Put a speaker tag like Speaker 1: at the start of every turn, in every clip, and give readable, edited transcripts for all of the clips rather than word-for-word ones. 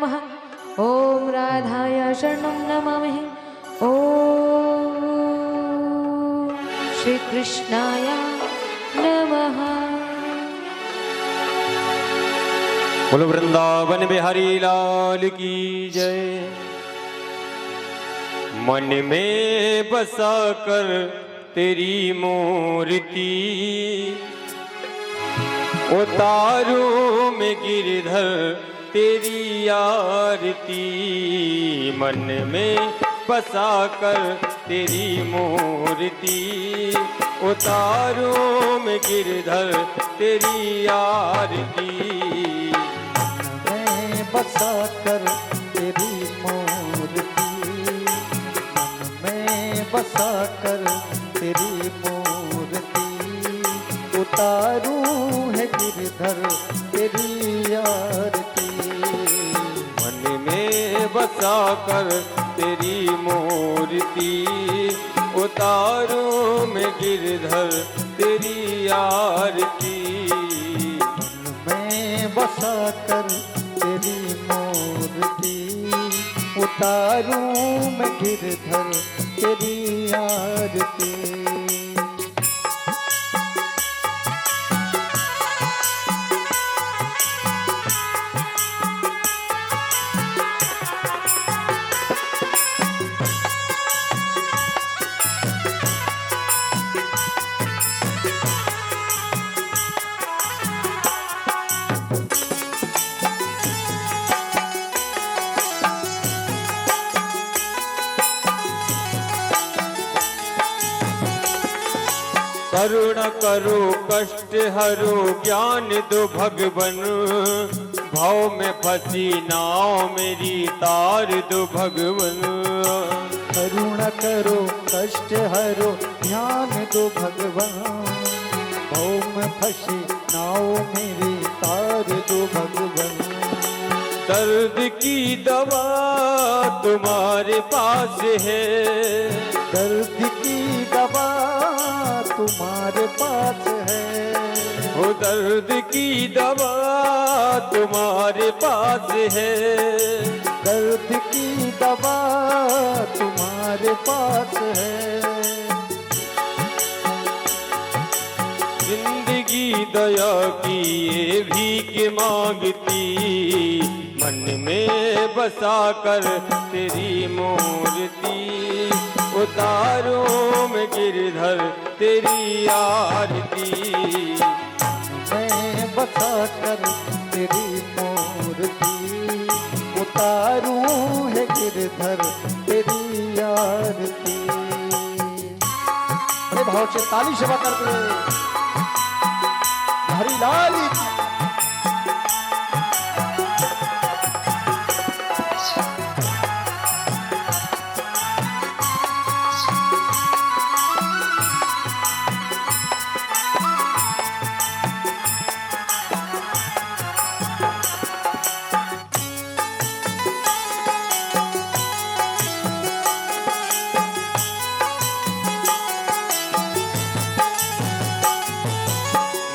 Speaker 1: नमः। ॐ राधाय शरणं नमामि। ॐ श्री कृष्णाय नमः।
Speaker 2: बोलो वृंदावन बिहारी लाल की जय। मन में बसा कर तेरी मूर्ति उतारूं मैं गिरधर तेरी आरती। मन में बसा कर तेरी मूर्ति उतारूं मैं गिरधर तेरी आरती।
Speaker 3: बसा कर तेरी मूर्ति मन में बसा कर तेरी मूर्ति उतारूं है गिरधर तेरी आरती।
Speaker 2: मन में बसा कर तेरी मूर्ति उतारूं मैं गिरधर तेरी आरती।
Speaker 3: मन में बसा कर तेरी मूर्ति उतारूं मैं गिरधर तेरी आरती।
Speaker 2: करुण करो कष्ट हरो ज्ञान दो भगवन। भाव में फंसी नाव मेरी तार दो भगवन।
Speaker 3: करुण करो कष्ट हरो ध्यान दो भगवान। भाव में फंसी नाव मेरी तार दो भगवान।
Speaker 2: दर्द की दवा तुम्हारे पास है।
Speaker 3: दर्द की दवा तुम्हारे पास है।
Speaker 2: वो दर्द की दवा तुम्हारे पास है।
Speaker 3: दर्द की दवा तुम्हारे पास है।
Speaker 2: जिंदगी दया की ये भीख मांगती। मन में बसा कर तेरी मूर्ति उतारूं मैं गिरधर तेरी आरती।
Speaker 3: मैं बसा कर तेरी मूर्ति उतारूं है गिरधर तेरी आरती। बड़े भाव से ताली सेवा करते हैं हरी लाल की।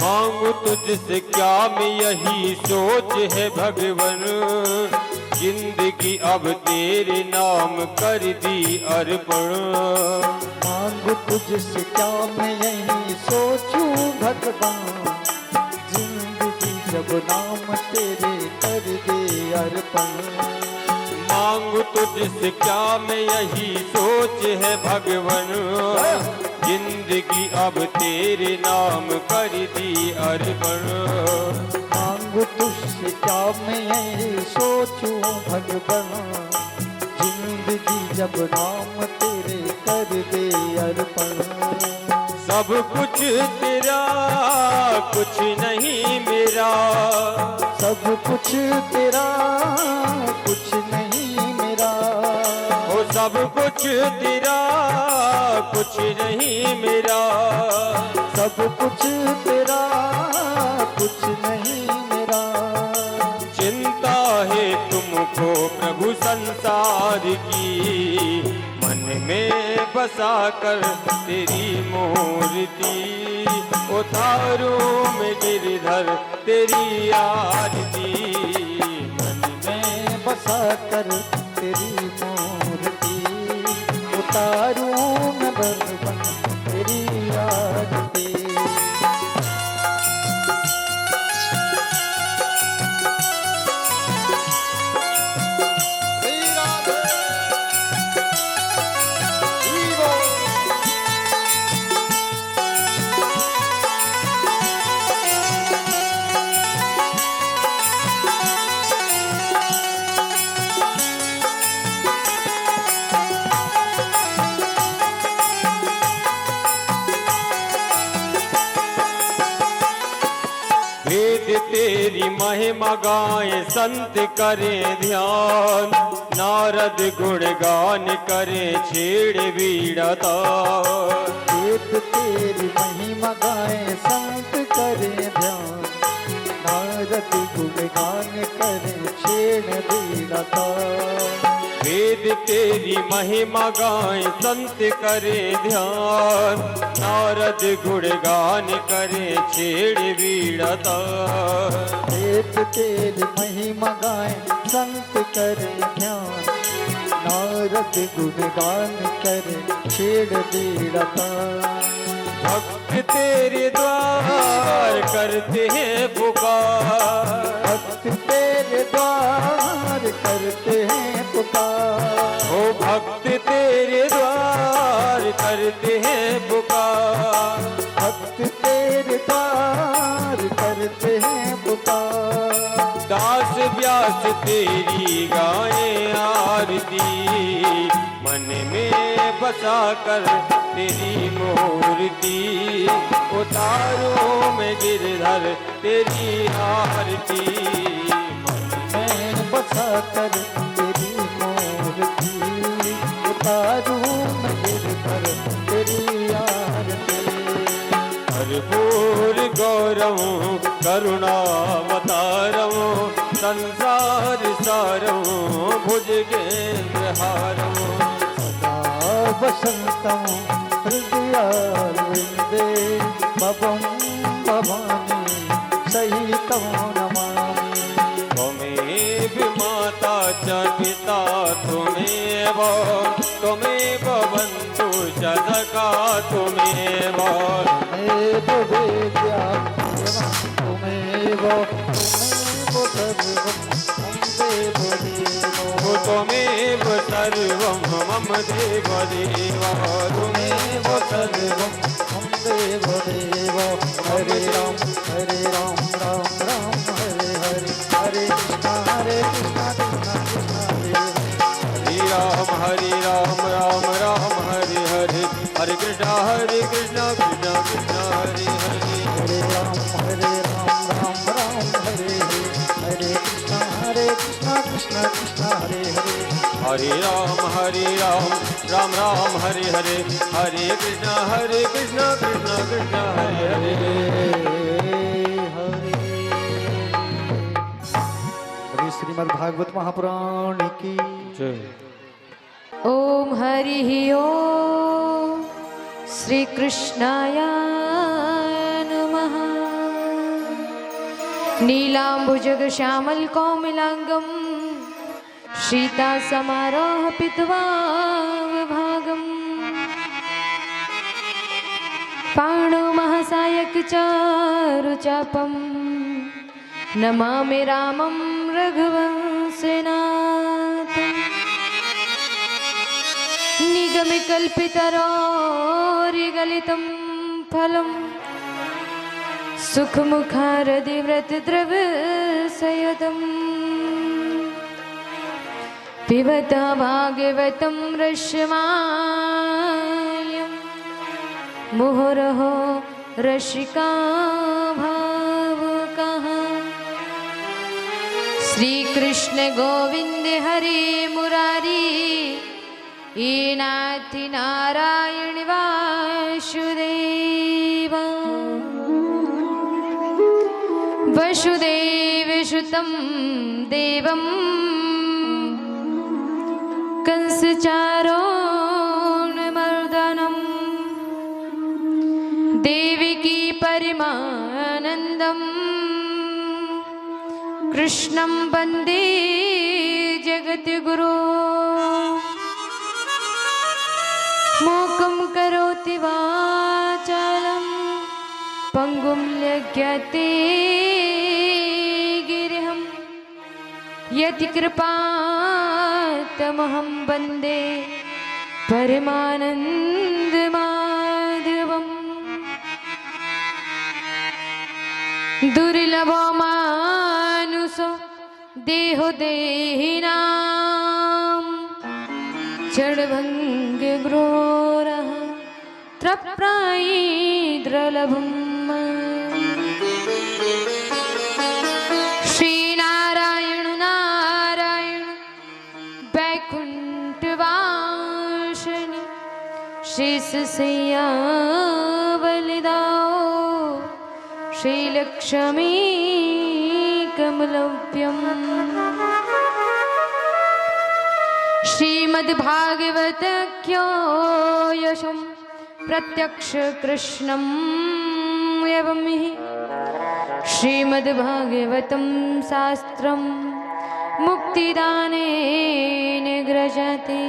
Speaker 2: मांगू तुझसे क्या मैं यही सोच है भगवन। जिंदगी अब तेरे नाम कर दी अर्पण।
Speaker 3: मांगू तुझसे क्या मैं यही सोचूं भगवान। जिंदगी जब नाम तेरे कर दे अर्पण।
Speaker 2: मांगू तुझसे क्या मैं यही सोच है भगवन। जिंदगी अब तेरे नाम कर दी अर्पण।
Speaker 3: मांगू तुझसे क्या मैं यही सोचूं भगवान। जिंदगी जब नाम तेरे कर दे अर्पण।
Speaker 2: सब कुछ तेरा कुछ नहीं मेरा।
Speaker 3: सब कुछ तेरा कुछ नहीं मेरा।
Speaker 2: ओ सब कुछ तेरा कुछ नहीं मेरा।
Speaker 3: सब कुछ तेरा कुछ नहीं मेरा।
Speaker 2: चिंता है तुमको प्रभु संसार की। मन में बसा कर तेरी मूर्ति उतारूं मैं गिरधर तेरी आरती।
Speaker 3: मन में बसा कर तेरी मूर्ति, उतारूं मैं बर्बन तेरी आरती।
Speaker 2: वेद तेरी महिमा गाए संत करे ध्यान, नारद गुणगान करे छेड़ वीड़ा तान।
Speaker 3: वेद तेरी महिमा गाए संत करे ध्यान, नारद गुणगान करे छेड़ वीड़ा तान।
Speaker 2: वेद तेरी महिमा गाए संत करे ध्यान, नारद गुणगान करे छेड़ वीड़ा तान।
Speaker 3: वेद तेरी महिमा गाए संत करे ध्यान, नारद गुणगान करे छेड़ वीड़ा तान।
Speaker 2: भक्त तेरे द्वार करते हैं पुकार,
Speaker 3: भक्त तेरे द्वार करते हैं पुकार।
Speaker 2: ओ भक्त तेरे द्वार करते हैं पुकार,
Speaker 3: भक्त तेरे द्वार करते हैं पुकार।
Speaker 2: दास व्यास तेरी गाए आरती, मन में बसा कर तेरी मूर्ति, उतारो मैं गिरधर तेरी आरती।
Speaker 3: मैं बसा कर तेरी मूर्ति, उतारूं मैं गिरधर तेरी आरती।
Speaker 2: भरपूर गौरव करुणावतारव, संसार सारव भुजगेंद्र हारव।
Speaker 3: सदा वसंतं हृदयारविन्दे, भवं भवानी सहितं नमामि।
Speaker 2: त्वमेव माता च पिता त्वमेव, त्वमेव बन्धु च सखा त्वमेव।
Speaker 3: त्वमेव वेद्या त्वमेव, त्वमेव सर्वं मम देव देव।
Speaker 2: त्वमेव सर्वं मम देव देव।
Speaker 3: त्वमेव सर्वं मम देव देव। हरे राम राम राम हरे हरे, हरे कृष्णा कृष्णा कृष्णा हरे हरे।
Speaker 2: हरे राम राम राम हरे हरे, हरे कृष्णा कृष्णा कृष्णा हरे हरे।
Speaker 3: हरे राम राम राम हरे हरे, हरे कृष्णा कृष्णा कृष्णा हरे हरे।
Speaker 2: हरे राम राम राम हरे हरे, हरे कृष्णा कृष्णा कृष्णा हरे हरे।
Speaker 3: हरे श्रीमद् भागवत महापुराण की
Speaker 2: जय।
Speaker 1: ओम हरि ओम श्री कृष्णाय नमः। नीलाम्बुजग श्यामल कौमिलांगम, सीता समारोह पित्वा विभागम। पाणो महासायक चारुचापम, नमामि रामं रघुवंशनाथम्। निगमकल्पितरोर्गलितं फलम्, सुखमुखारदिव्रतद्रवसयदम्। पिबत भागवतं रश्मायं, मुहुरहो रसिका भावुकाः। श्री कृष्ण गोविंद हरे मुरारी, हे नाथ नारायण वासुदेव। वसुदेवसुतं देवं, कंसचारोन्मर्दनं। देवकी परमानन्दं, कृष्णं वन्दे जगद्गुरुं। जगद्गुरो मूकं करोति वाचालं पंगुं यज्ञते गिरिहं यतिकृपातमहं वन्दे परमानन्दमाधवम् दुर्लभो मानुषो देहो देहिनां जडभङ्गग्रोरः त्रप्रायिद्रलभम् श्रीनारायण नारायण वैकुण्ठवासिनि शेषशय्यावलिदाओ श्रीलक्ष्मी कमलव्यम् श्रीमद्भागवत यशं प्रत्यक्ष कृष्णं एवं हि श्रीमद्भागवतं शास्त्रं मुक्तिदानेन ग्रजते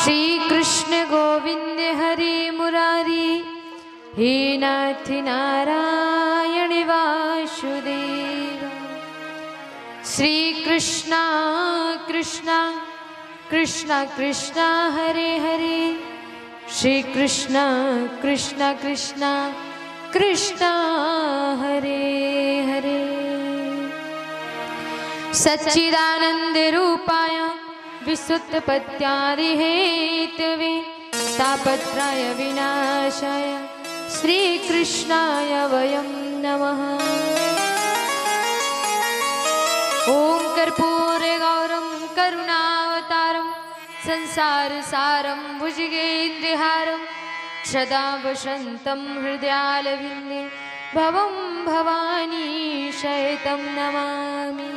Speaker 1: श्रीकृष्ण गोविन्द हरि मुरारी हे नाथ नारायण वासुदेव श्री कृष्णा कृष्णा कृष्णा कृष्णा हरे हरे श्री कृष्णा कृष्णा कृष्णा कृष्णा हरे हरे सच्चिदानंद रूपाय विशुद्धपत्यादि हेतवे तापत्रय विनाशाय श्री कृष्णाय वयं नमः। ओम कर्पूरगौरं करुणावतारं संसार सारं भुजगेन्द्रहारं सदा वसन्तं हृदयालविन्दे भवं भवानी शयतं नमामि।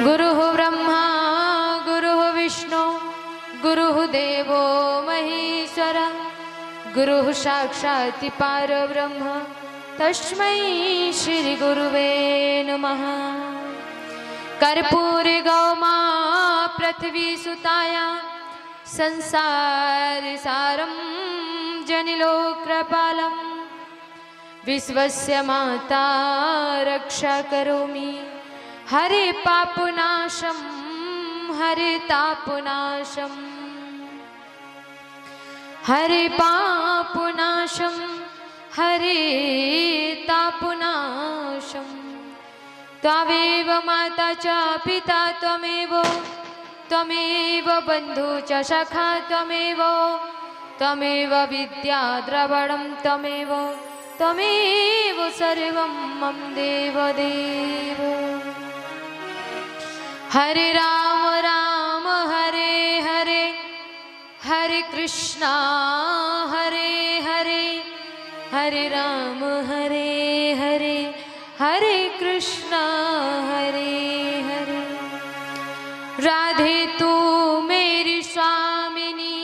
Speaker 1: गुरुः ब्रह्मा गुरुः विष्णु गुरुः देवो महेश्वरः गुरुः साक्षात् परब्रह्म तस्मै श्री गुरुवे नमः। कर्पूरे गौमा पृथ्वी सुताया संसार सारं जनिलोकपालं विश्वस्य माता रक्षा करोमि हरे पापनाशं हरे तापनाशं हरे पापनाशं हरे तापनाशं त्वमेव माता च पिता त्वमेव त्वमेव बन्धु च सखा त्वमेव त्वमेव विद्या द्रवणं त्वमेव त्वमेव सर्वं मम देवदेव। हरे राम राम हरे हरे हरे कृष्णा हरे हरे हरे राम हरे हरे हरे कृष्णा हरे हरे। राधे तू मेरी स्वामिनी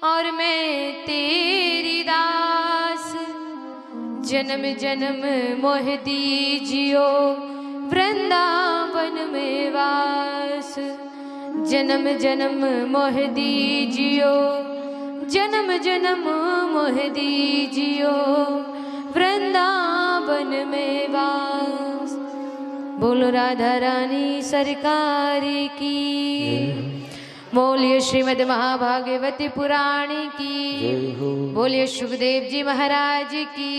Speaker 1: और मैं तेरी दास जन्म जन्म मोह दीजियो वृंदावन में वास जन्म जन्म मोह दीजियो जन्म जन्म मोह दीजियो वृंदावन में वास। बोलो राधा रानी सरकार की बोलिए श्रीमद् महाभागवती पुराणी की बोलिए सुखदेव जी महाराज की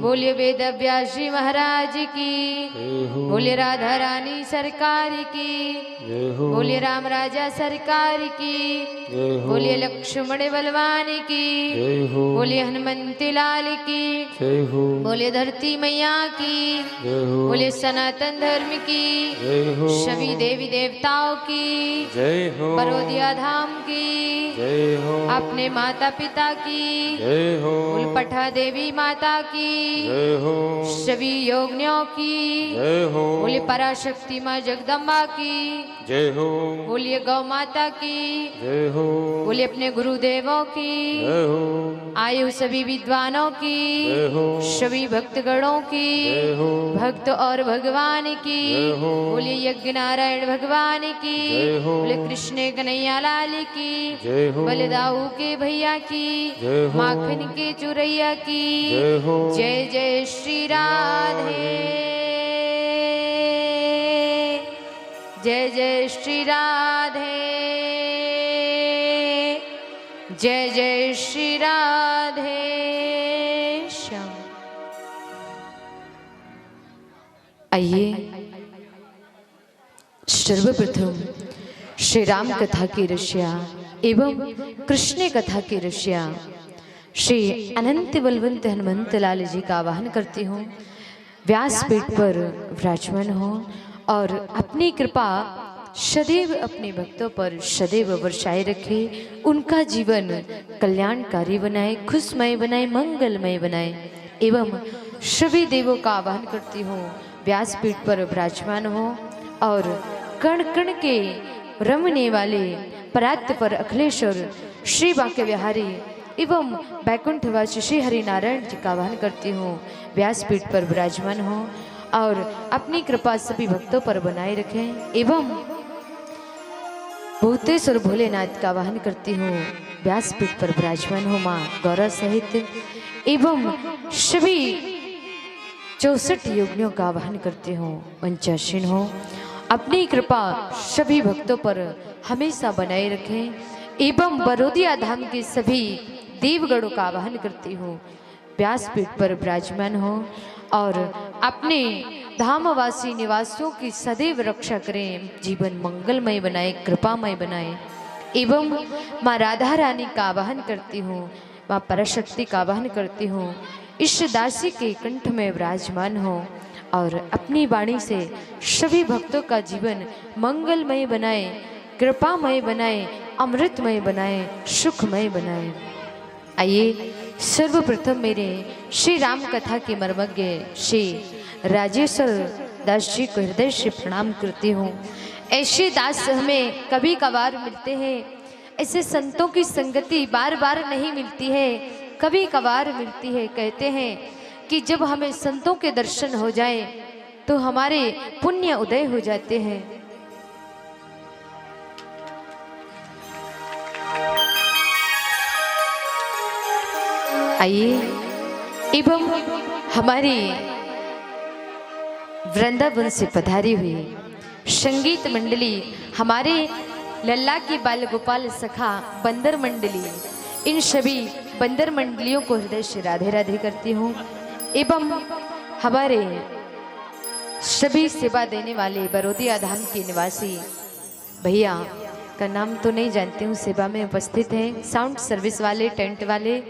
Speaker 1: बोलिए वेद व्यास जी महाराज की बोलिए राधा रानी सरकार की बोलिए राम राजा सरकार की बोलिए लक्ष्मण बलवान की बोलिए हनुमंत लाल की बोलिए धरती मैया की बोलिए सनातन धर्म की सभी देवी देवताओं की
Speaker 2: जय हो
Speaker 1: बरोदिया धाम की
Speaker 2: जय हो
Speaker 1: अपने माता पिता की
Speaker 2: जय हो
Speaker 1: उलपठा देवी माता की
Speaker 2: जय हो
Speaker 1: सभी योगियों की
Speaker 2: जय हो हो
Speaker 1: बोलिए पराशक्ति माँ जगदम्बा की,
Speaker 2: जय हो
Speaker 1: बोलिए गौ माता की,
Speaker 2: जय हो
Speaker 1: बोलिए अपने गुरुदेवों की,
Speaker 2: जय हो
Speaker 1: आयु सभी विद्वानों की,
Speaker 2: जय हो
Speaker 1: सभी भक्तगणों की,
Speaker 2: जय हो
Speaker 1: भक्त और भगवान की,
Speaker 2: जय हो
Speaker 1: बोलिए यज्ञ नारायण भगवान की,
Speaker 2: जय हो
Speaker 1: बोले कृष्ण कन्हैया लाल की,
Speaker 2: जय हो
Speaker 1: बलदाऊ के भैया की,
Speaker 2: जय हो
Speaker 1: माखन के चुरैया की,
Speaker 2: जय हो
Speaker 1: जय जय श्री राधे, जय जय श्री राधे, जय जय श्री राधे श्याम। आइए सर्वप्रथम श्री राम कथा की रसिया एवं कृष्ण कथा की रसिया श्री अनंत बलवंत हनुमंत लाल जी का आवाहन करती हूँ। व्यासपीठ पर विराजमान हो और अपनी कृपा सदैव अपने भक्तों पर सदैव वर्षाए रखे, उनका जीवन कल्याणकारी बनाए, खुशमय बनाए, मंगलमय बनाए एवं सभी देवों का आवाहन करती हूँ। व्यासपीठ पर विराजमान हो और कण कण के रमने वाले परात्य पर अखिलेश्वर श्री बांके बिहारी एवं बैकुंठवासी श्री हरिनारायण जी का आवाहन करती हूँ। व्यासपीठ पर विराजमान हो और अपनी कृपा सभी भक्तों पर बनाए रखें एवं भूतेश्वर भोलेनाथ का आवाहन करती हूँ। व्यासपीठ पर विराजमान हो माँ गौरा सहित एवं सभी 64 योगियों का आवाहन करती हूँ। पंचासीन हो अपनी कृपा सभी भक्तों पर हमेशा बनाए रखें एवं बरोदिया धाम के सभी देवगणों का आवाहन करती हूँ। व्यासपीठ पर विराजमान हो और अपने धामवासी निवासियों की सदैव रक्षा करें, जीवन मंगलमय बनाए, कृपामय बनाए एवं माँ राधा रानी का आवाहन करती हूँ, माँ पराशक्ति का आवाहन करती हूँ। इस दासी के कंठ में विराजमान हो और अपनी वाणी से सभी भक्तों का जीवन मंगलमय बनाए, कृपामय बनाए, अमृतमय बनाए, सुखमय बनाए। आइए सर्वप्रथम मेरे श्री राम कथा के मर्मज्ञ श्री राजेश्वर दास जी को हृदय से प्रणाम करती हूँ। ऐसे दास हमें कभी कभार मिलते हैं, ऐसे संतों की संगति बार बार नहीं मिलती है, कभी कभार मिलती है। कहते हैं कि जब हमें संतों के दर्शन हो जाए तो हमारे पुण्य उदय हो जाते हैं। आइए एवं हमारी वृंदावन से पधारी हुई संगीत मंडली, हमारे लल्ला की बाल गोपाल सखा बंदर मंडली, इन सभी बंदर मंडलियों को हृदय से राधे राधे करती हूँ एवं हमारे सभी सेवा देने वाले बरोदिया धाम के निवासी भैया का नाम तो नहीं जानती हूँ, सेवा में उपस्थित हैं, साउंड सर्विस वाले, टेंट वाले,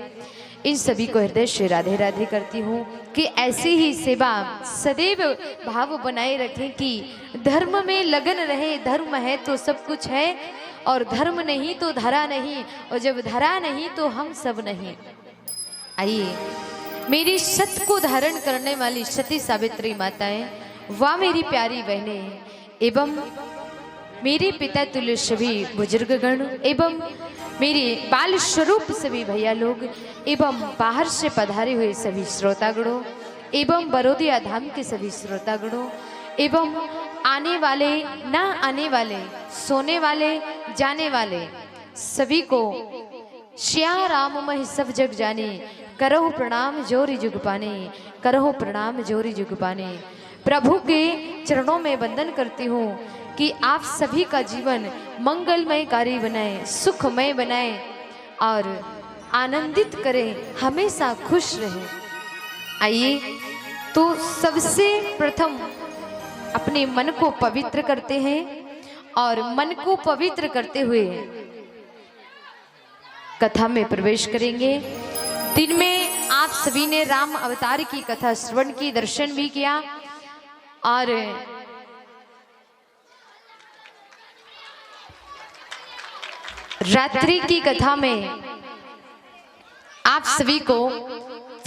Speaker 1: इन सभी को हृदय से राधे राधे करती हूँ कि ऐसी ही सेवा सदैव भाव बनाए रखें कि धर्म में लगन रहे। धर्म है तो सब कुछ है और धर्म नहीं तो धरा नहीं, और जब धरा नहीं तो हम सब नहीं। आइए मेरी सत को धारण करने वाली सती सावित्री माताएं, वाह मेरी प्यारी बहनें एवं मेरे पिता तुल्य सभी बुजुर्गगण एवं मेरे बाल स्वरूप सभी भैया लोग एवं बाहर से पधारे हुए सभी श्रोतागणों एवं बरोदिया धाम के सभी श्रोतागणों एवं आने वाले, ना आने वाले, सोने वाले, जाने वाले सभी को श्या राम मह सब जग जाने, करहु प्रणाम जोरी जुग पाने, करहु प्रणाम जोरी जुग पाने। प्रभु के चरणों में वंदन करती हूँ कि आप सभी का जीवन मंगलमय कार्य बनाए, सुखमय बनाए और आनंदित करें, हमेशा खुश रहें। आइए तो सबसे प्रथम अपने मन को पवित्र करते हैं और मन को पवित्र करते हुए कथा में प्रवेश करेंगे। दिन में आप सभी ने राम अवतार की कथा श्रवण की, दर्शन भी किया और रात्रि की कथा में आप सभी को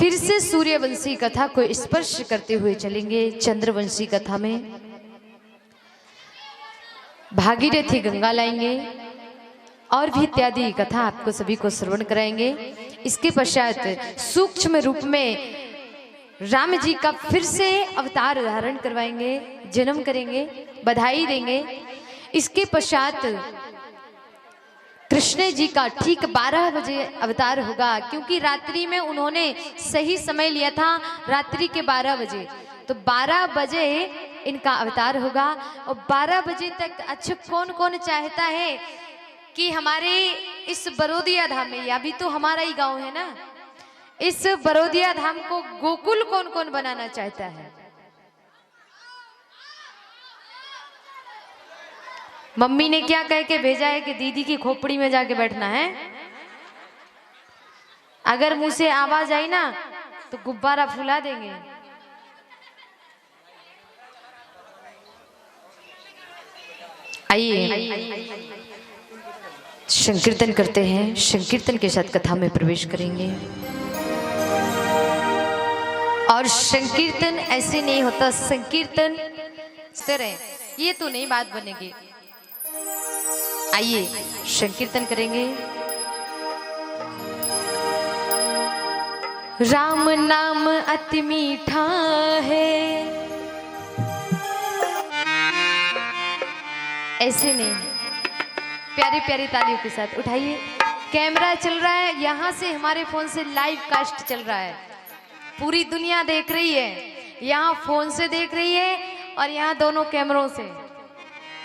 Speaker 1: फिर से सूर्यवंशी कथा को स्पर्श करते हुए चलेंगे चंद्रवंशी कथा में। भागीरथी गंगा लाएंगे और भी इत्यादि कथा आपको सभी को श्रवण कराएंगे। इसके पश्चात सूक्ष्म रूप में राम जी का फिर से अवतार धारण करवाएंगे, जन्म करेंगे, बधाई देंगे। इसके पश्चात कृष्ण जी का ठीक 12 बजे अवतार होगा, क्योंकि रात्रि में उन्होंने सही समय लिया था, रात्रि के 12 बजे। तो 12 बजे इनका अवतार होगा और 12 बजे तक अच्छा कौन कौन चाहता है कि हमारे इस बरोदिया धाम में, या भी तो हमारा ही गांव है ना, इस बरोदिया धाम को गोकुल कौन कौन बनाना चाहता है? मम्मी ने क्या कह के भेजा है कि दीदी की खोपड़ी में जाके बैठना है। अगर मुंह से आवाज आई ना तो गुब्बारा फुला देंगे। आइए संकीर्तन करते हैं, संकीर्तन के साथ कथा में प्रवेश करेंगे। और संकीर्तन ऐसे नहीं होता, संकीर्तन स्थिर है, ये तो नहीं बात बनेगी। आइए संकीर्तन करेंगे। राम नाम अति मीठा है, ऐसे नहीं, प्यारी प्यारी तालियों के साथ उठाइए। कैमरा चल रहा है, यहाँ से हमारे फोन से लाइव कास्ट चल रहा है, पूरी दुनिया देख रही है, यहाँ फोन से देख रही है और यहाँ दोनों कैमरों से।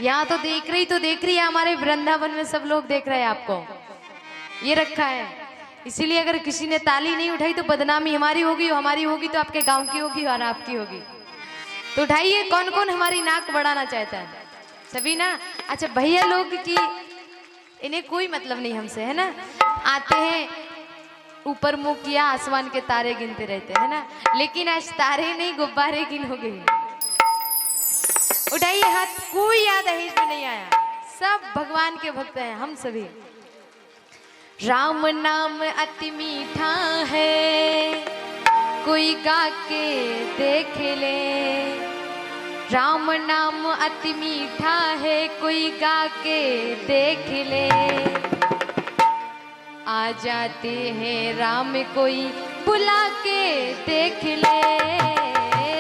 Speaker 1: यहाँ तो देख रही है, हमारे वृंदावन में सब लोग देख रहे हैं आपको, ये रखा है। इसीलिए अगर किसी ने ताली नहीं उठाई तो बदनामी हमारी होगी, हमारी होगी तो आपके गांव की होगी और आपकी होगी। तो उठाइए, कौन कौन हमारी नाक बढ़ाना चाहता है? सभी ना? अच्छा भैया लोग की इन्हें कोई मतलब नहीं हमसे, है ना, आते हैं ऊपर मुंह किया, आसमान के तारे गिनते रहते हैं ना, लेकिन आज तारे नहीं गुब्बारे गिनोगे। उठाइए हाथ, कोई याद दहेज में नहीं आया, सब भगवान के भक्त हैं हम सभी। राम नाम अति मीठा है, कोई गा के देख ले। राम नाम अति मीठा है, कोई गा के देख ले। आ जाते हैं राम कोई बुला के देख ले।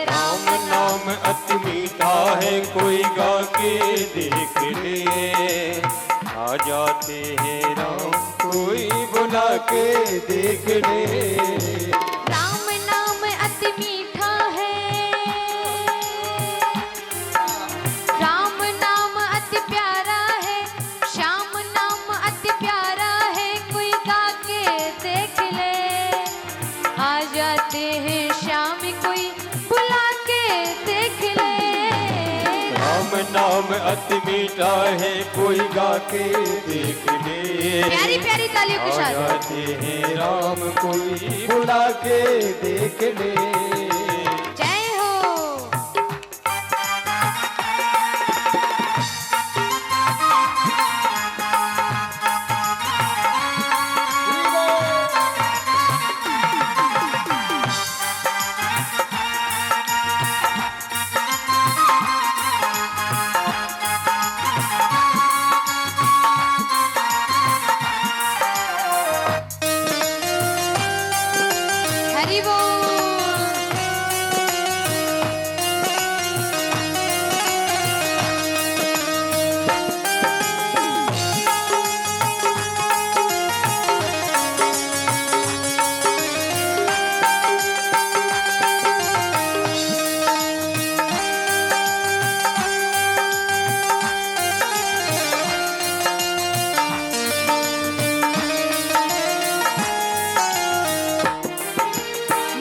Speaker 2: राम नाम अति मीठा है, कोई गा के देख ले। आ जाते हैं राम कोई बुला के देख ले।
Speaker 1: राम नाम अति मीठा है, राम नाम अति प्यारा है, श्याम नाम अति प्यारा है, कोई गा के देख ले। आ जाते हैं श्याम कोई बुला के देख ले।
Speaker 2: राम नाम अति मीठा है, कोई गा के देख ले।
Speaker 1: प्यारी प्यारी तालियों के
Speaker 2: आ
Speaker 1: साथ
Speaker 2: जाते हैं राम कोई बुला के देख ले।
Speaker 1: जय हो। हरि बोल।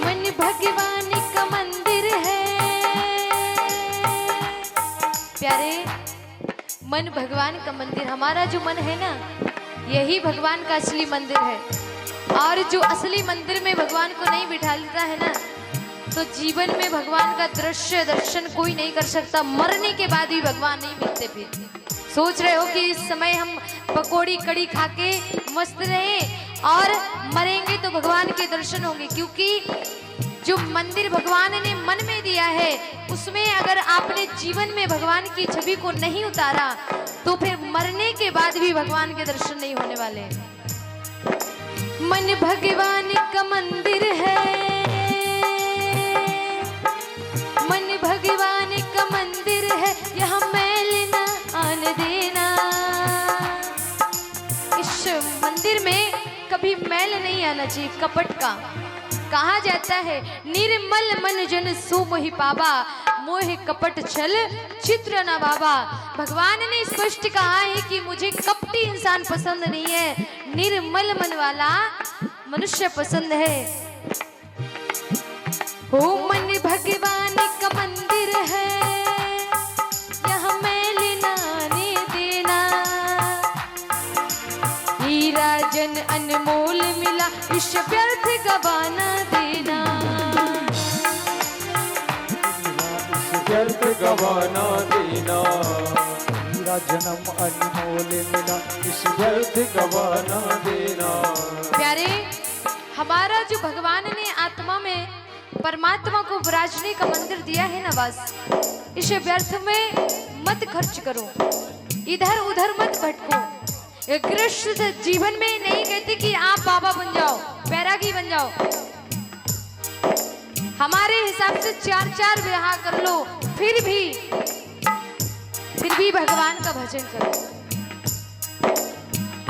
Speaker 1: मन भगवान का मंदिर है, प्यारे, मन भगवान का मंदिर। हमारा जो मन है ना, यही भगवान का असली मंदिर है। और जो असली मंदिर में भगवान को नहीं बिठा लेता है ना, तो जीवन में भगवान का दृश्य दर्शन कोई नहीं कर सकता। मरने के बाद भी भगवान नहीं मिलते। फिर सोच रहे हो कि इस समय हम पकौड़ी कड़ी खा के मस्त रहे और मरेंगे तो भगवान के दर्शन होंगे, क्योंकि जो मंदिर भगवान ने मन में दिया है उसमें अगर आपने जीवन में भगवान की छवि को नहीं उतारा तो फिर मरने के बाद भी भगवान के दर्शन नहीं होने वाले। मन भगवान का मंदिर है, मन भगवान का मंदिर है, यहाँ मैल न आने देना। इस मंदिर में कभी मैल नहीं आना चाहिए, कपट का। कहा जाता है निर्मल मन जन सो मोहि पावा, मोह कपट छल चित्र न बाबा। भगवान ने स्पष्ट कहा है कि मुझे कपटी इंसान पसंद नहीं है, निर्मल मन वाला मनुष्य पसंद है। हो मन भगवान का मंदिर है, यहाँ मैल न आने देना। हीरा जन अनमोल मिला, इस व्यर्थ गवाना देना।
Speaker 2: व्यर्थ गवाना देना,
Speaker 3: हीरा जन्म अनमोल मिला,
Speaker 2: इस व्यर्थ गवाना देना।
Speaker 1: प्यारे, हमारा जो भगवान ने आत्मा में परमात्मा को विराजने का मंदिर दिया है ना, बस इसे व्यर्थ में मत खर्च करो, इधर उधर मत भटको। गृहस्थ जीवन में नहीं कहते कि आप बाबा बन जाओ, बैरागी बन जाओ। हमारे हिसाब से 4-4 विवाह कर लो, फिर भी भगवान का भजन करो।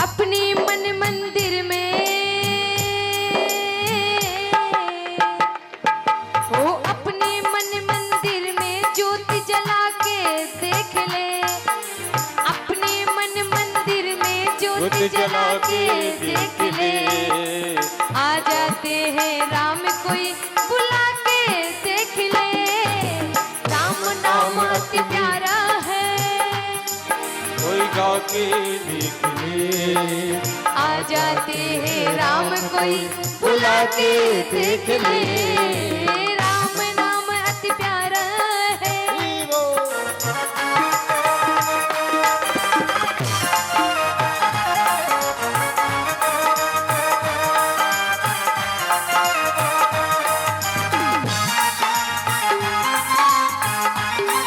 Speaker 1: अपने मन मंदिर में हो, अपने मन मंदिर में ज्योति जला के देख ले। अपने मन मंदिर में ज्योति जला के देख ले। आ जाते हैं राम कोई बुला के देख ले। राम नाम अति प्यारा है,
Speaker 2: कोई गा के देख ले।
Speaker 1: आ जाते हैं राम कोई बुला के देख ले। राम नाम अति प्यारा है।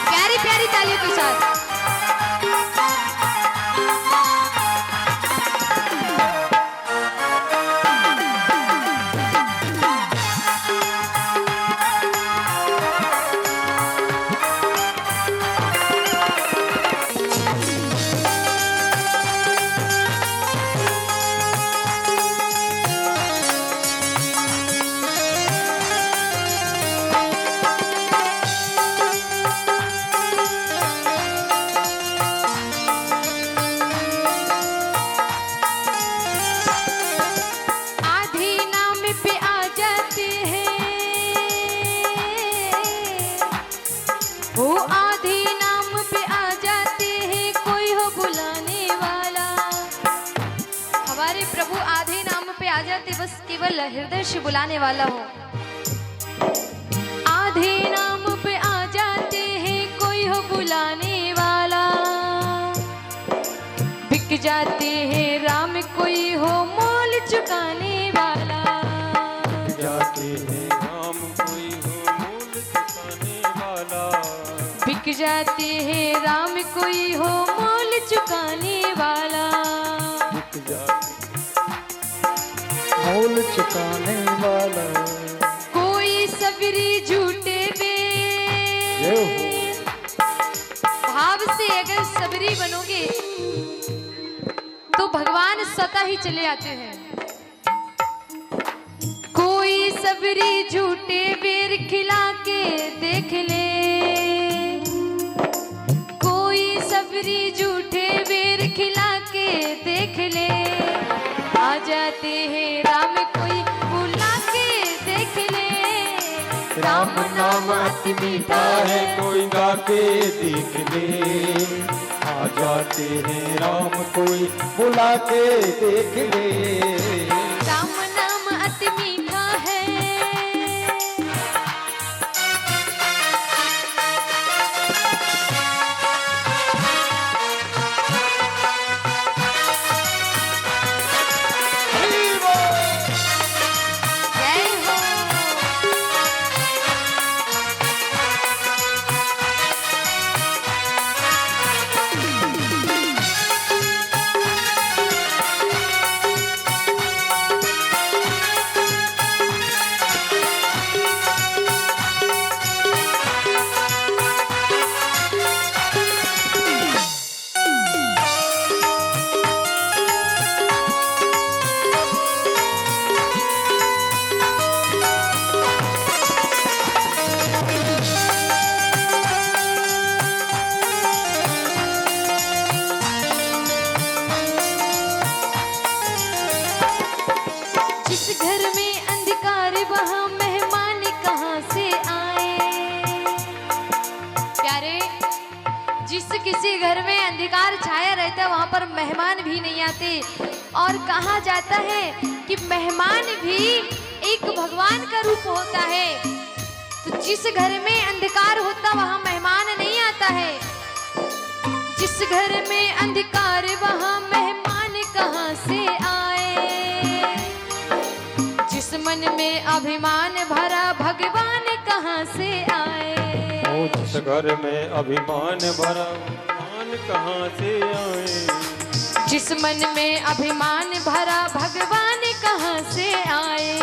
Speaker 1: प्यारी प्यारी तालियों के साथ बस केवल हृदय से बुलाने वाला हो। आधे नाम पे आ जाते हैं, कोई हो बुलाने वाला। बिक जाते हैं राम, कोई हो मोल चुकाने वाला।
Speaker 2: जाते हैं राम, कोई हो मोल चुकाने वाला।
Speaker 1: बिक जाते हैं राम, कोई हो मोल चुकाने वाला।
Speaker 2: बिक जाते
Speaker 3: मोल चुकाने वाला।
Speaker 1: कोई सबरी झूठे भाव से अगर सबरी बनोगे तो भगवान स्वतः ही चले आते हैं। कोई सबरी झूठे बेर खिला के देख ले। कोई सबरी झूठे बेर खिला के देख ले। आ जाते हैं राम, कोई बुला के देख ले।
Speaker 2: राम नाम अति मीठा है, कोई गा के देख ले। आ जाते हैं राम, कोई बुला के देख ले।
Speaker 1: राम नाम अति मीठा है।
Speaker 2: हरि बोल।
Speaker 1: जिस किसी घर में अंधकार छाया रहता है वहां पर मेहमान भी नहीं आते। और कहा जाता है कि मेहमान भी एक भगवान का रूप होता है। तो जिस घर में अंधकार होता वहां मेहमान नहीं आता है। जिस घर में अंधकार वहां मेहमान कहां से आए। जिस मन में अभिमान भरा भगवान कहां से आए।
Speaker 2: जिस घर में अभिमान भरा भगवान कहाँ से आए।
Speaker 1: जिस मन में अभिमान भरा भगवान कहां से आए।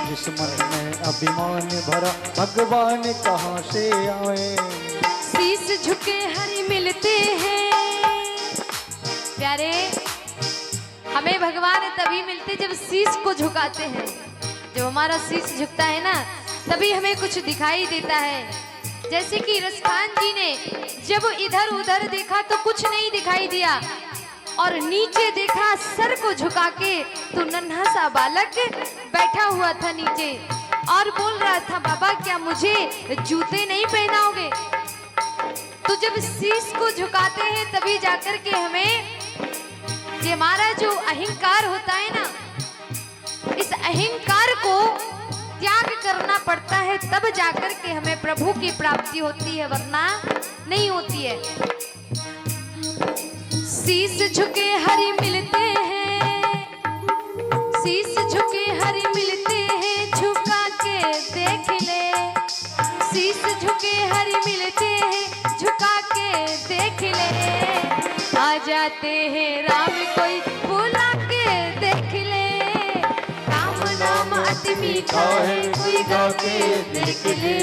Speaker 3: जिस मन में अभिमान भरा भगवान कहाँ से आए।
Speaker 1: शीश झुके हरि मिलते हैं। प्यारे, हमें भगवान तभी मिलते जब शीश को झुकाते हैं। जब हमारा शीश झुकता है ना तभी हमें कुछ दिखाई देता है। जैसे कि रसखान जी ने जब इधर उधर देखा तो कुछ नहीं दिखाई दिया, और नीचे देखा सर को झुका के तो नन्हा सा बालक बैठा हुआ था नीचे और बोल रहा था, बाबा क्या मुझे जूते नहीं पहनाओगे। तो जब शीश को झुकाते हैं तभी जाकर के हमें ये हमारा जो अहंकार होता है ना, इस अहंकार को त्याग करना पड़ता है, तब जाकर के हमें प्रभु की प्राप्ति होती है, वरना नहीं होती है। शीश झुके हरि मिलते हैं। शीश झुके हरि मिलते हैं, झुका के देख ले। शीश झुके हरि मिलते हैं, झुका के देख ले। आ जाते हैं राम कोई बुला के देख ले। राम नाम अति मीठा है कोई गा के देख ले।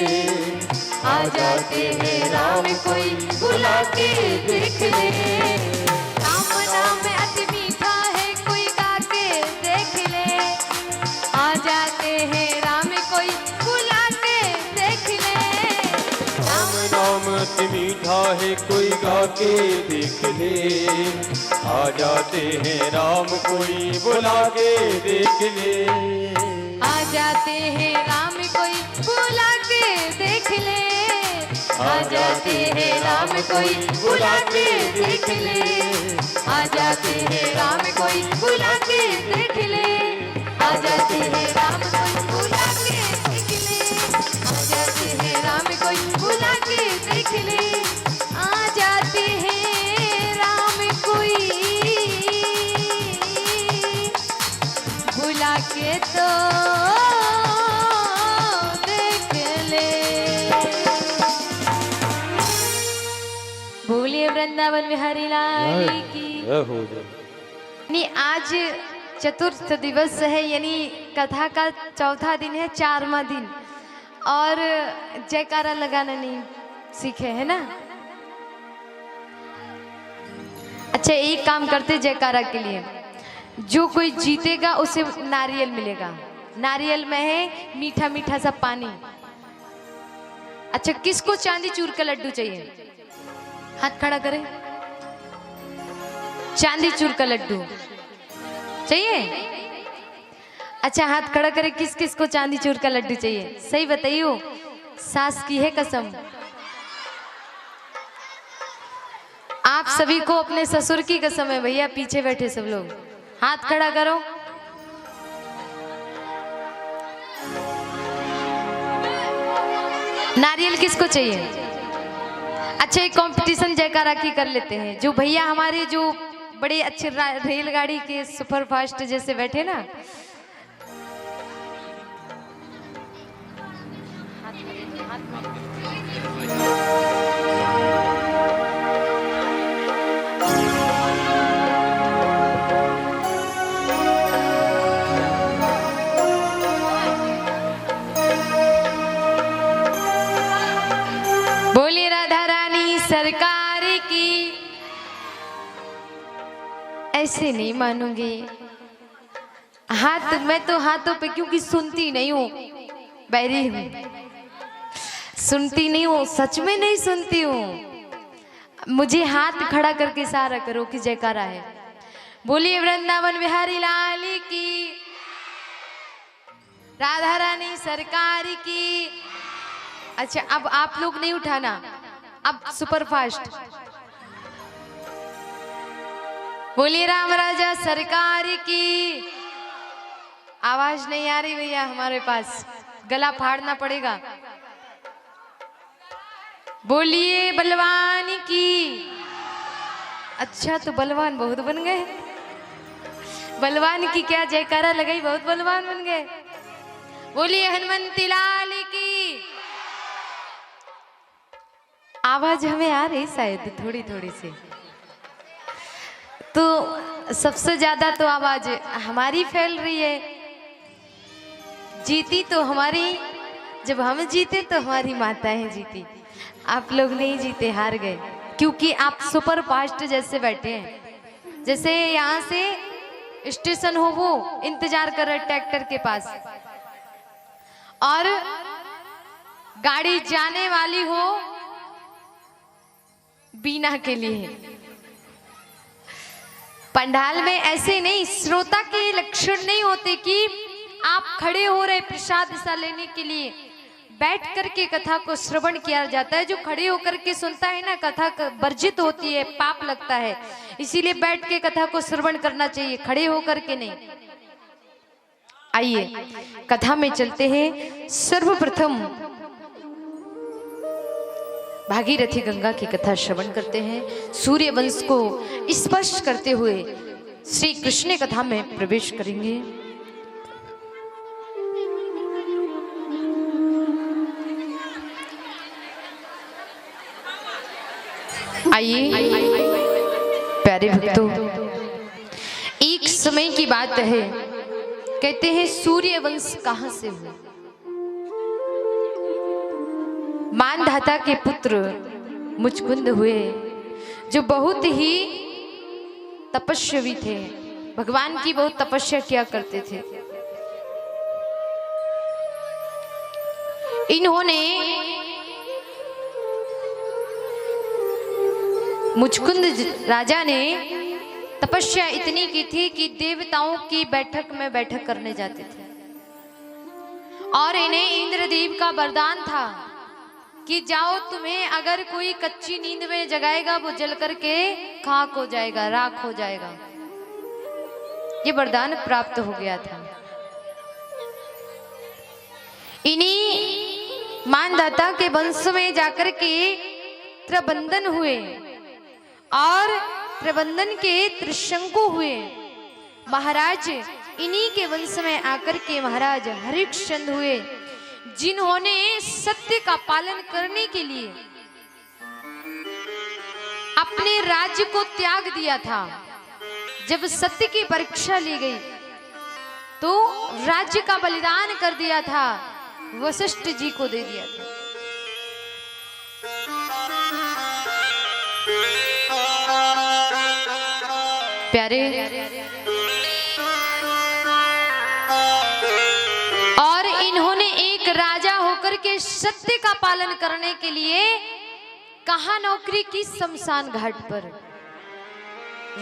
Speaker 1: आ जाते हैं राम कोई बुला के देख ले। राम नाम अति मीठा है कोई गा के देख ले। आ जाते हैं राम कोई बुला के देख ले।
Speaker 2: राम नाम अति मीठा है कोई गा के देख ले। आ जाते हैं राम कोई बुला के देख ले।
Speaker 1: आ जाते हैं राम कोई बुला के देख ले। आ जाते हैं राम कोई बुला के देख ले। आ जाते हैं राम कोई बुला के देख ले। आ जाते हैं राम कोई बुला के देख ले। आ जाते हैं राम कोई बुला के देख ले। आ जाते हैं राम कोई बुला के तो देख ले। बोलिए वृंदावन बिहारी लाल की। यानी आज चतुर्थ दिवस है, यानी कथा का चौथा दिन है, 4वां दिन, और जयकारा लगाना नहीं सीखे है ना। अच्छा, एक काम करते जयकारा के लिए, जो कोई जीतेगा उसे नारियल मिलेगा। नारियल में है मीठा मीठा सा पानी। अच्छा, किसको चांदी चूर का लड्डू चाहिए? हाथ खड़ा करें। चांदी चूर का लड्डू चाहिए? अच्छा, हाथ खड़ा करें। किस किस को चांदी चूर का लड्डू चाहिए? सही बताइयो। सास की है कसम। आप सभी को अपने ससुर की कसम है भैया। पीछे बैठे सब लोग हाथ खड़ा करो। नारियल किसको चाहिए? अच्छा, एक कंपटीशन जयकारा की कर लेते हैं। जो भैया हमारे जो बड़े अच्छे रेलगाड़ी के सुपर फास्ट जैसे बैठे ना, बोलिए राधा रानी सरकार की। ऐसे नहीं मानूंगी। हाथ, मैं तो हाथों पे, क्योंकि सुनती नहीं हूँ, बैरी हूँ, सुनती नहीं हूँ, सच में नहीं सुनती हूँ। मुझे हाथ खड़ा करके इशारा करो कि जयकारा है। बोलिए वृंदावन बिहारी लाल की, राधा रानी सरकार की। अच्छा, अब आप लोग नहीं उठाना, अब सुपर फास्ट। बोलिए राम राजा सरकार की। आवाज नहीं आ रही भैया हमारे पास, गला फाड़ना पड़ेगा। बोलिए बलवान की। अच्छा तो बलवान बहुत बन गए, बलवान की क्या जयकारा लगाई, बहुत बलवान बन गए। बोलिए हनुमंती लाल की। आवाज हमें आ रही शायद थोड़ी थोड़ी सी, तो सबसे ज्यादा तो आवाज हमारी फैल रही है। जीती तो हमारी, जब हम जीते तो हमारी माताएं जीती, आप लोग नहीं जीते, हार गए, क्योंकि आप सुपर फास्ट जैसे बैठे हैं। जैसे यहाँ से स्टेशन हो वो इंतजार कर रहे ट्रैक्टर के पास, और गाड़ी जाने वाली हो बीना के लिए। पंडाल में ऐसे नहीं, श्रोता के लक्षण नहीं होते कि आप खड़े हो रहे प्रसाद सा लेने के लिए, बैठ करके कथा को श्रवण किया जाता है। जो खड़े होकर के सुनता है ना, कथा वर्जित होती है, पाप लगता है, इसीलिए बैठ के कथा को श्रवण करना चाहिए, खड़े होकर के नहीं। आइए कथा में चलते हैं। सर्वप्रथम भागीरथी गंगा की कथा श्रवण करते हैं। सूर्य वंश को स्पर्श करते हुए श्री कृष्ण कथा में प्रवेश करेंगे। आइए प्यारे भक्तों, एक समय की बात है, कहते हैं सूर्य वंश कहां से हुआ। मानधाता के पुत्र मुचकुंद हुए, जो बहुत ही तपस्वी थे, भगवान की बहुत तपस्या किया करते थे। इन्होंने मुचकुंद राजा ने तपस्या इतनी की थी कि देवताओं की बैठक में बैठक करने जाते थे, और इन्हें इंद्रदेव का वरदान था कि जाओ, तुम्हें अगर कोई कच्ची नींद में जगाएगा वो जल करके खाक हो जाएगा, राख हो जाएगा। ये वरदान प्राप्त हो गया था। इन्हीं मानधाता के वंश में जाकर के प्रबंधन हुए, और प्रबंधन के त्रिशंकु हुए। महाराज इन्हीं के वंश में आकर के महाराज हरिश्चंद्र हुए, जिन्होंने सत्य का पालन करने के लिए अपने राज्य को त्याग दिया था। जब सत्य की परीक्षा ली गई तो राज्य का बलिदान कर दिया था, वशिष्ठ जी को दे दिया था। प्यारे, और इन्होंने एक राजा होकर के सत्य का पालन करने के लिए कहा नौकरी की, शमशान घाट पर।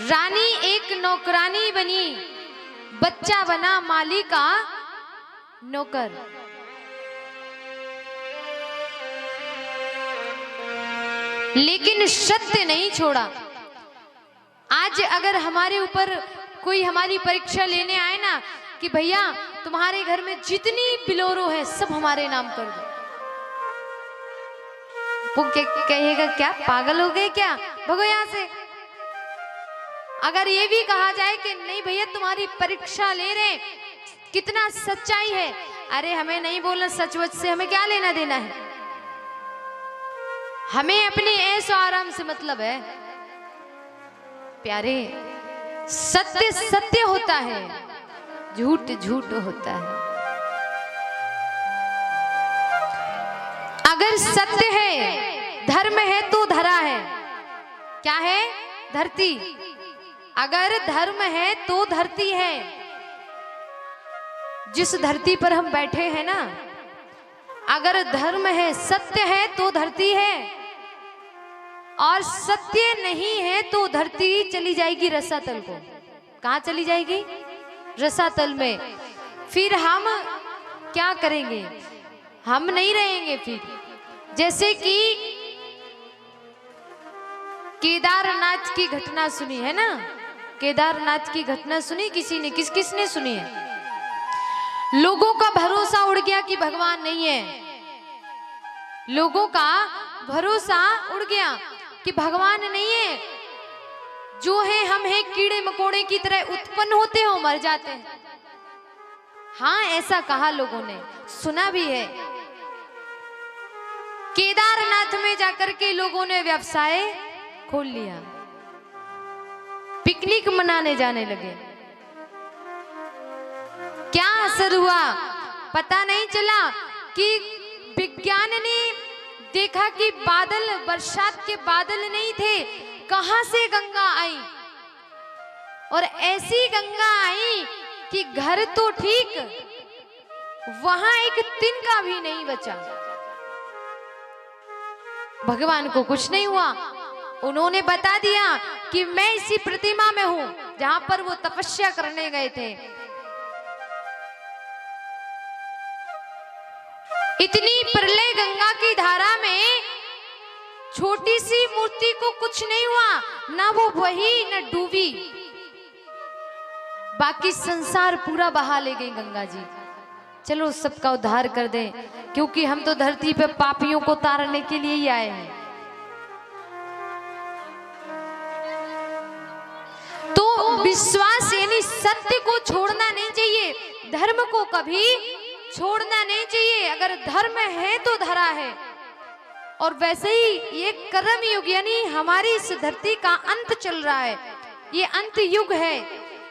Speaker 1: रानी एक नौकरानी बनी, बच्चा बना माली का नौकर। लेकिन सत्य नहीं छोड़ा। आज अगर हमारे ऊपर कोई हमारी परीक्षा लेने आए ना कि भैया तुम्हारे घर में जितनी बिलोरो है सब हमारे नाम कर दो, वो कहेगा क्या पागल हो गए क्या, भगो यहाँ से। अगर ये भी कहा जाए कि नहीं भैया तुम्हारी परीक्षा ले रहे, कितना सच्चाई है, अरे हमें नहीं बोलना, सच वच से हमें क्या लेना देना है, हमें अपनी ऐशो आराम से मतलब है। प्यारे, सत्य सत्य होता है, झूठ झूठ होता है। अगर सत्य है, धर्म है तो धरा है। क्या है? धरती। अगर धर्म है तो धरती है। जिस धरती पर हम बैठे हैं ना, अगर धर्म है, सत्य है तो धरती है, और सत्य नहीं है तो धरती चली जाएगी रसातल को। कहाँ चली जाएगी? रसातल में। फिर हम क्या करेंगे? हम नहीं रहेंगे। फिर जैसे कि केदारनाथ की घटना सुनी है ना? केदारनाथ की घटना सुनी किसी ने? किसने सुनी है? लोगों का भरोसा उड़ गया कि भगवान नहीं है। लोगों का भरोसा उड़ गया कि भगवान नहीं है। जो है हम हैं कीड़े मकोड़े की तरह, उत्पन्न होते हो मर जाते हैं। हाँ, ऐसा कहा लोगों ने, सुना भी है। केदारनाथ में जाकर के लोगों ने व्यवसाय खोल लिया, पिकनिक मनाने जाने लगे। क्या असर हुआ पता नहीं चला कि विज्ञान ने देखा कि बादल, बरसात के बादल नहीं थे, कहां से गंगा आई, और ऐसी गंगा आई कि घर तो ठीक, वहां एक तिनका भी नहीं बचा। भगवान को कुछ नहीं हुआ। उन्होंने बता दिया कि मैं इसी प्रतिमा में हूं जहां पर वो तपस्या करने गए थे। इतनी प्रलय गंगा की धारा में छोटी सी मूर्ति को कुछ नहीं हुआ, ना वो बही न डूबी, बाकी संसार पूरा बहा ले गई गंगा जी। चलो सबका उद्धार कर दें, क्योंकि हम तो धरती पे पापियों को तारने के लिए ही आए हैं। तो विश्वास यानी सत्य को छोड़ना नहीं चाहिए, धर्म को कभी छोड़ना नहीं चाहिए। अगर धर्म है तो धरा है। और वैसे ही ये कर्म युग यानी हमारी इस धरती का अंत चल रहा है, ये अंत युग है।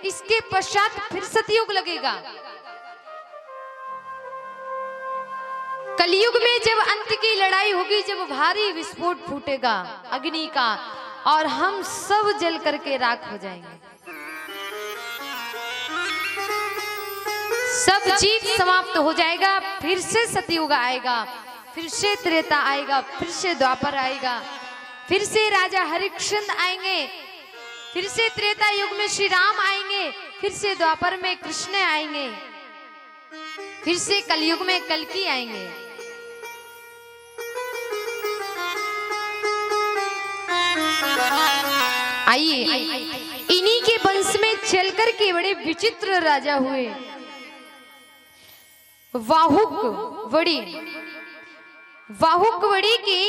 Speaker 1: इसके पश्चात फिर सतयुग लगेगा। कलयुग में जब अंत की लड़ाई होगी, जब भारी विस्फोट फूटेगा अग्नि का, और हम सब जल करके राख हो जाएंगे। सब चीज समाप्त हो जाएगा, फिर से सतयुग आएगा, फिर से त्रेता आएगा, फिर से द्वापर आएगा, फिर से राजा हरिश्चंद्र आएंगे, फिर से त्रेता युग में श्री राम आएंगे, फिर से द्वापर में कृष्ण आएंगे, फिर से कलयुग में कल्कि आएंगे। आइए, इन्हीं के वंश में चलकर के बड़े विचित्र राजा हुए। वाहुकवड़ी, वाहुकवड़ी की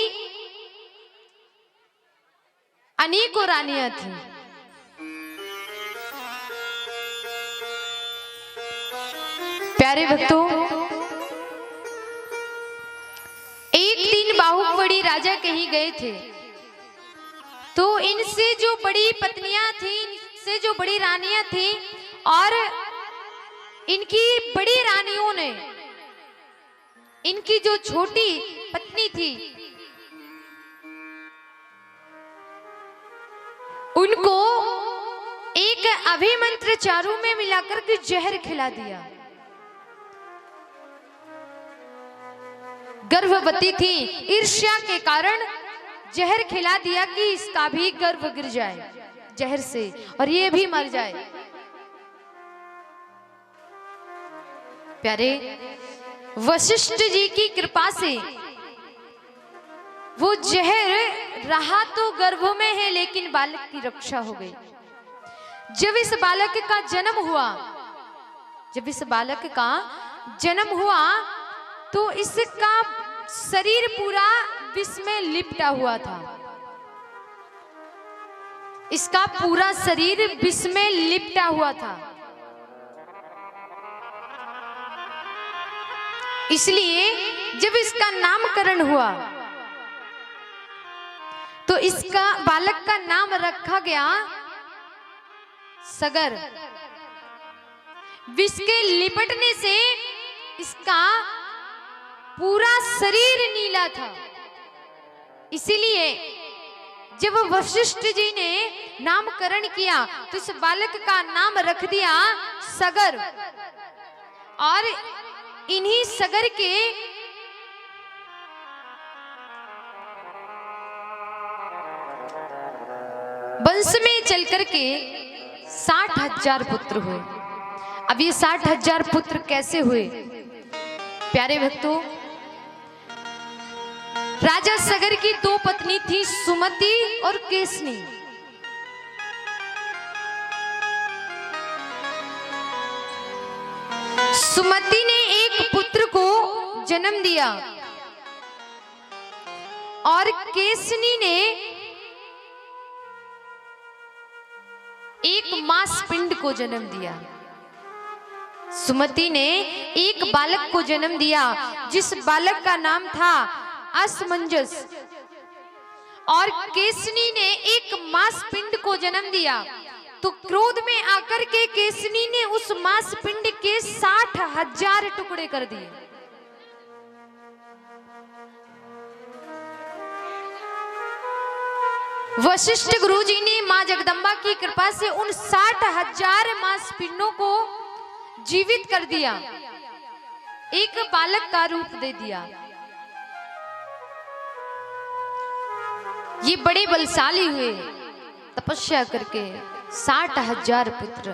Speaker 1: अनेकों रानियां थी। प्यारे भक्तों, एक दिन वाहुकवड़ी राजा कहीं गए थे, तो इनसे जो बड़ी पत्नियां थी, इनसे जो बड़ी रानियां थी, और इनकी बड़ी रानियों ने इनकी जो छोटी पत्नी थी उनको एक अभिमंत्र चारू में मिलाकर के जहर खिला दिया। गर्भवती थी, ईर्ष्या के कारण जहर खिला दिया कि इसका भी गर्भ गिर जाए जहर से और ये भी मर जाए। प्यारे, वशिष्ठ जी की कृपा से वो जहर रहा तो गर्भ में है, लेकिन बालक की रक्षा हो गई। जब इस बालक का जन्म हुआ, जब इस बालक का जन्म हुआ तो इसका शरीर पूरा विष में लिपटा हुआ था। इसका पूरा शरीर विष में लिपटा हुआ था। इसलिए जब इसका नामकरण हुआ तो इसका बालक का नाम रखा गया सगर। विष के लिपटने से इसका पूरा शरीर नीला था। इसीलिए जब वशिष्ठ जी ने नामकरण किया तो इस बालक का नाम रख दिया सगर। और इन्हीं सगर के वंश में चलकर के 60,000 पुत्र हुए। अब ये 60,000 पुत्र कैसे हुए? प्यारे भक्तों, राजा सगर की दो पत्नी थी, सुमति और केसनी। सुमति ने एक पुत्र को जन्म दिया और केसनी ने एक मांस पिंड को जन्म दिया। सुमति ने एक बालक को जन्म दिया जिस बालक का नाम था असमंजस, और केसनी ने एक मांस पिंड को जन्म दिया। तो क्रोध में आकर के केसनी ने उस मांस पिंड के 60,000 टुकड़े कर दिए। वशिष्ठ गुरुजी ने मां जगदम्बा की कृपा से उन 60,000 मांस पिंडों को जीवित कर दिया, एक बालक का रूप दे दिया। ये बड़े बलशाली हुए, तपस्या करके 60,000 पुत्र,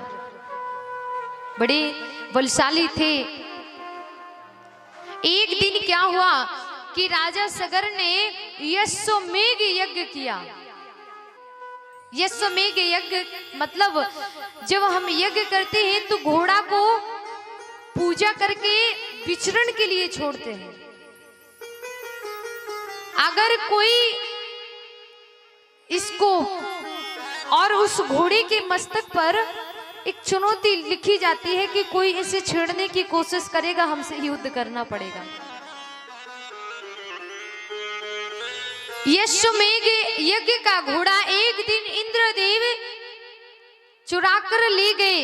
Speaker 1: बड़े बलशाली थे। एक दिन क्या हुआ कि राजा सगर ने यशोमेघ यज्ञ किया। यशोमेघ यज्ञ मतलब जब हम यज्ञ करते हैं तो घोड़ा को पूजा करके विचरण के लिए छोड़ते हैं। अगर कोई इसको और उस घोड़े के मस्तक पर एक चुनौती लिखी जाती है कि कोई इसे छेड़ने की कोशिश करेगा, हमसे युद्ध करना पड़ेगा। यशोमेघ यज्ञ का घोड़ा एक दिन इंद्रदेव चुराकर ले गए।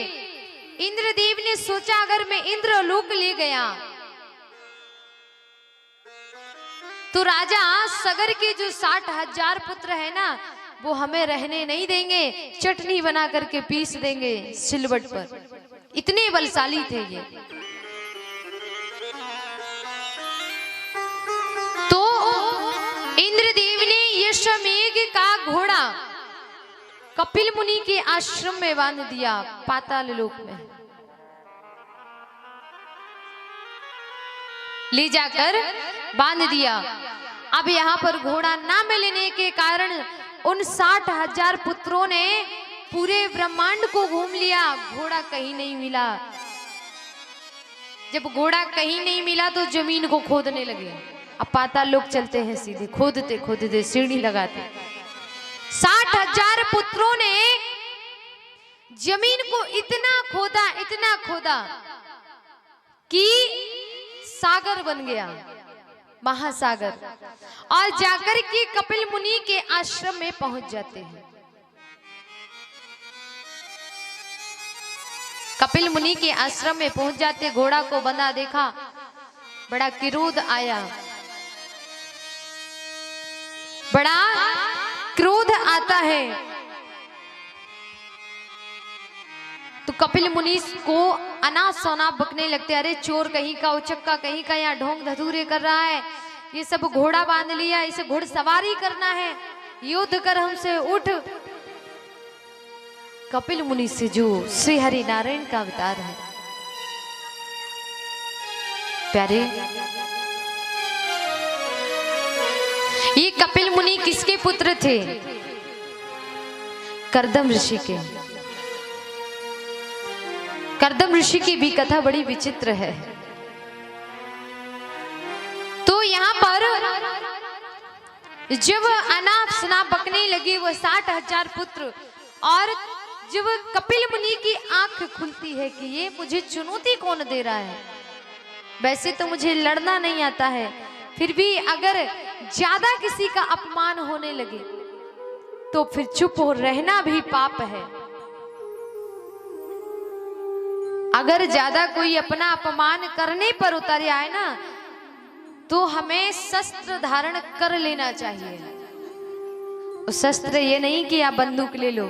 Speaker 1: इंद्रदेव ने सोचा अगर मैं इंद्रलोक ले गया तो राजा सगर के जो 60,000 पुत्र है ना, वो हमें रहने नहीं देंगे, चटनी बना करके पीस देंगे सिलवट पर। इतने बलशाली थे ये। तो इंद्रदेव ने यशोमेघ का घोड़ा कपिल मुनि के आश्रम में बांध दिया, पाताल लोक में ले जाकर बांध दिया। अब यहाँ पर घोड़ा ना मिलने के कारण उन 60,000 पुत्रों ने पूरे ब्रह्मांड को घूम लिया, घोड़ा कहीं नहीं मिला। जब घोड़ा कहीं नहीं मिला तो जमीन को खोदने लगे। अब पाताल लोक चलते हैं सीधे, खोदते खोदते सीढ़ी लगाते। 60,000 पुत्रों ने जमीन को इतना खोदा कि सागर बन गया, महासागर, और जाकर के कपिल मुनि के आश्रम में पहुंच जाते हैं। कपिल मुनि के आश्रम में पहुंच जाते, घोड़ा को बंधा देखा, बड़ा क्रोध आया, बड़ा क्रोध आता है। तो कपिल मुनि को अनाप शनाप बकने लगते, अरे चोर कहीं का, उचक्का कहीं का, यहाँ ढोंग धतूरे कर रहा है, ये सब घोड़ा बांध लिया, इसे घुड़सवारी करना है, युद्ध कर हमसे, उठ। कपिल मुनि से जो श्री हरि नारायण का अवतार है, प्यारे, ये कपिल मुनि किसके पुत्र थे? कर्दम ऋषि के। कर्दम ऋषि की भी कथा बड़ी विचित्र है। तो यहाँ पर जब अनाप शनाप बकने लगे वो 60,000 पुत्र, और जब कपिल मुनि की आंख खुलती है कि ये मुझे चुनौती कौन दे रहा है, वैसे तो मुझे लड़ना नहीं आता है, फिर भी अगर ज्यादा किसी का अपमान होने लगे तो फिर चुप हो रहना भी पाप है। अगर ज्यादा कोई अपना अपमान करने पर उतर आए ना, तो हमें शस्त्र धारण कर लेना चाहिए। शस्त्र ये नहीं कि आप बंदूक ले लो,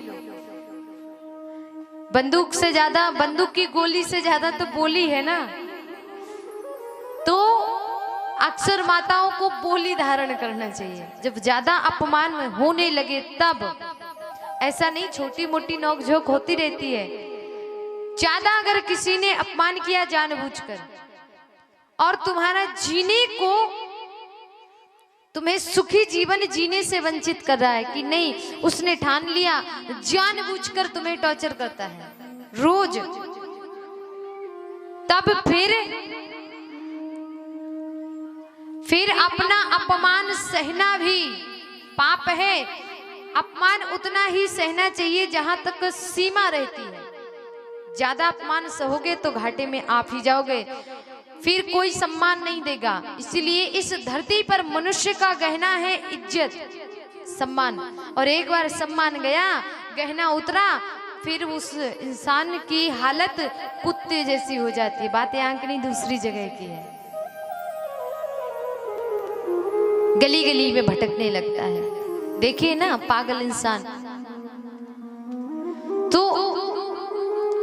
Speaker 1: बंदूक से ज्यादा, बंदूक की गोली से ज्यादा तो बोली है ना। तो अक्सर माताओं को बोली धारण करना चाहिए। जब ज्यादा अपमान होने लगे तब, ऐसा नहीं छोटी मोटी नोकझोंक होती रहती है। ज्यादा अगर किसी ने अपमान किया जानबूझकर और तुम्हारा जीने को तुम्हें सुखी जीवन जीने से वंचित कर रहा है कि नहीं, उसने ठान लिया, जानबूझकर तुम्हें टॉर्चर करता है रोज, तब फिर अपना अपमान सहना भी पाप है। अपमान उतना ही सहना चाहिए जहां तक सीमा रहती है। ज्यादा अपमान सहोगे तो घाटे में आप ही जाओगे, फिर कोई सम्मान नहीं देगा। इसीलिए इस धरती पर मनुष्य का गहना है इज्जत, सम्मान, और एक बार सम्मान गया, गहना उतरा, फिर उस इंसान की हालत कुत्ते जैसी हो जाती है। बातें आंकनी दूसरी जगह की है, गली गली में भटकने लगता है। देखिए ना पागल इंसान। तो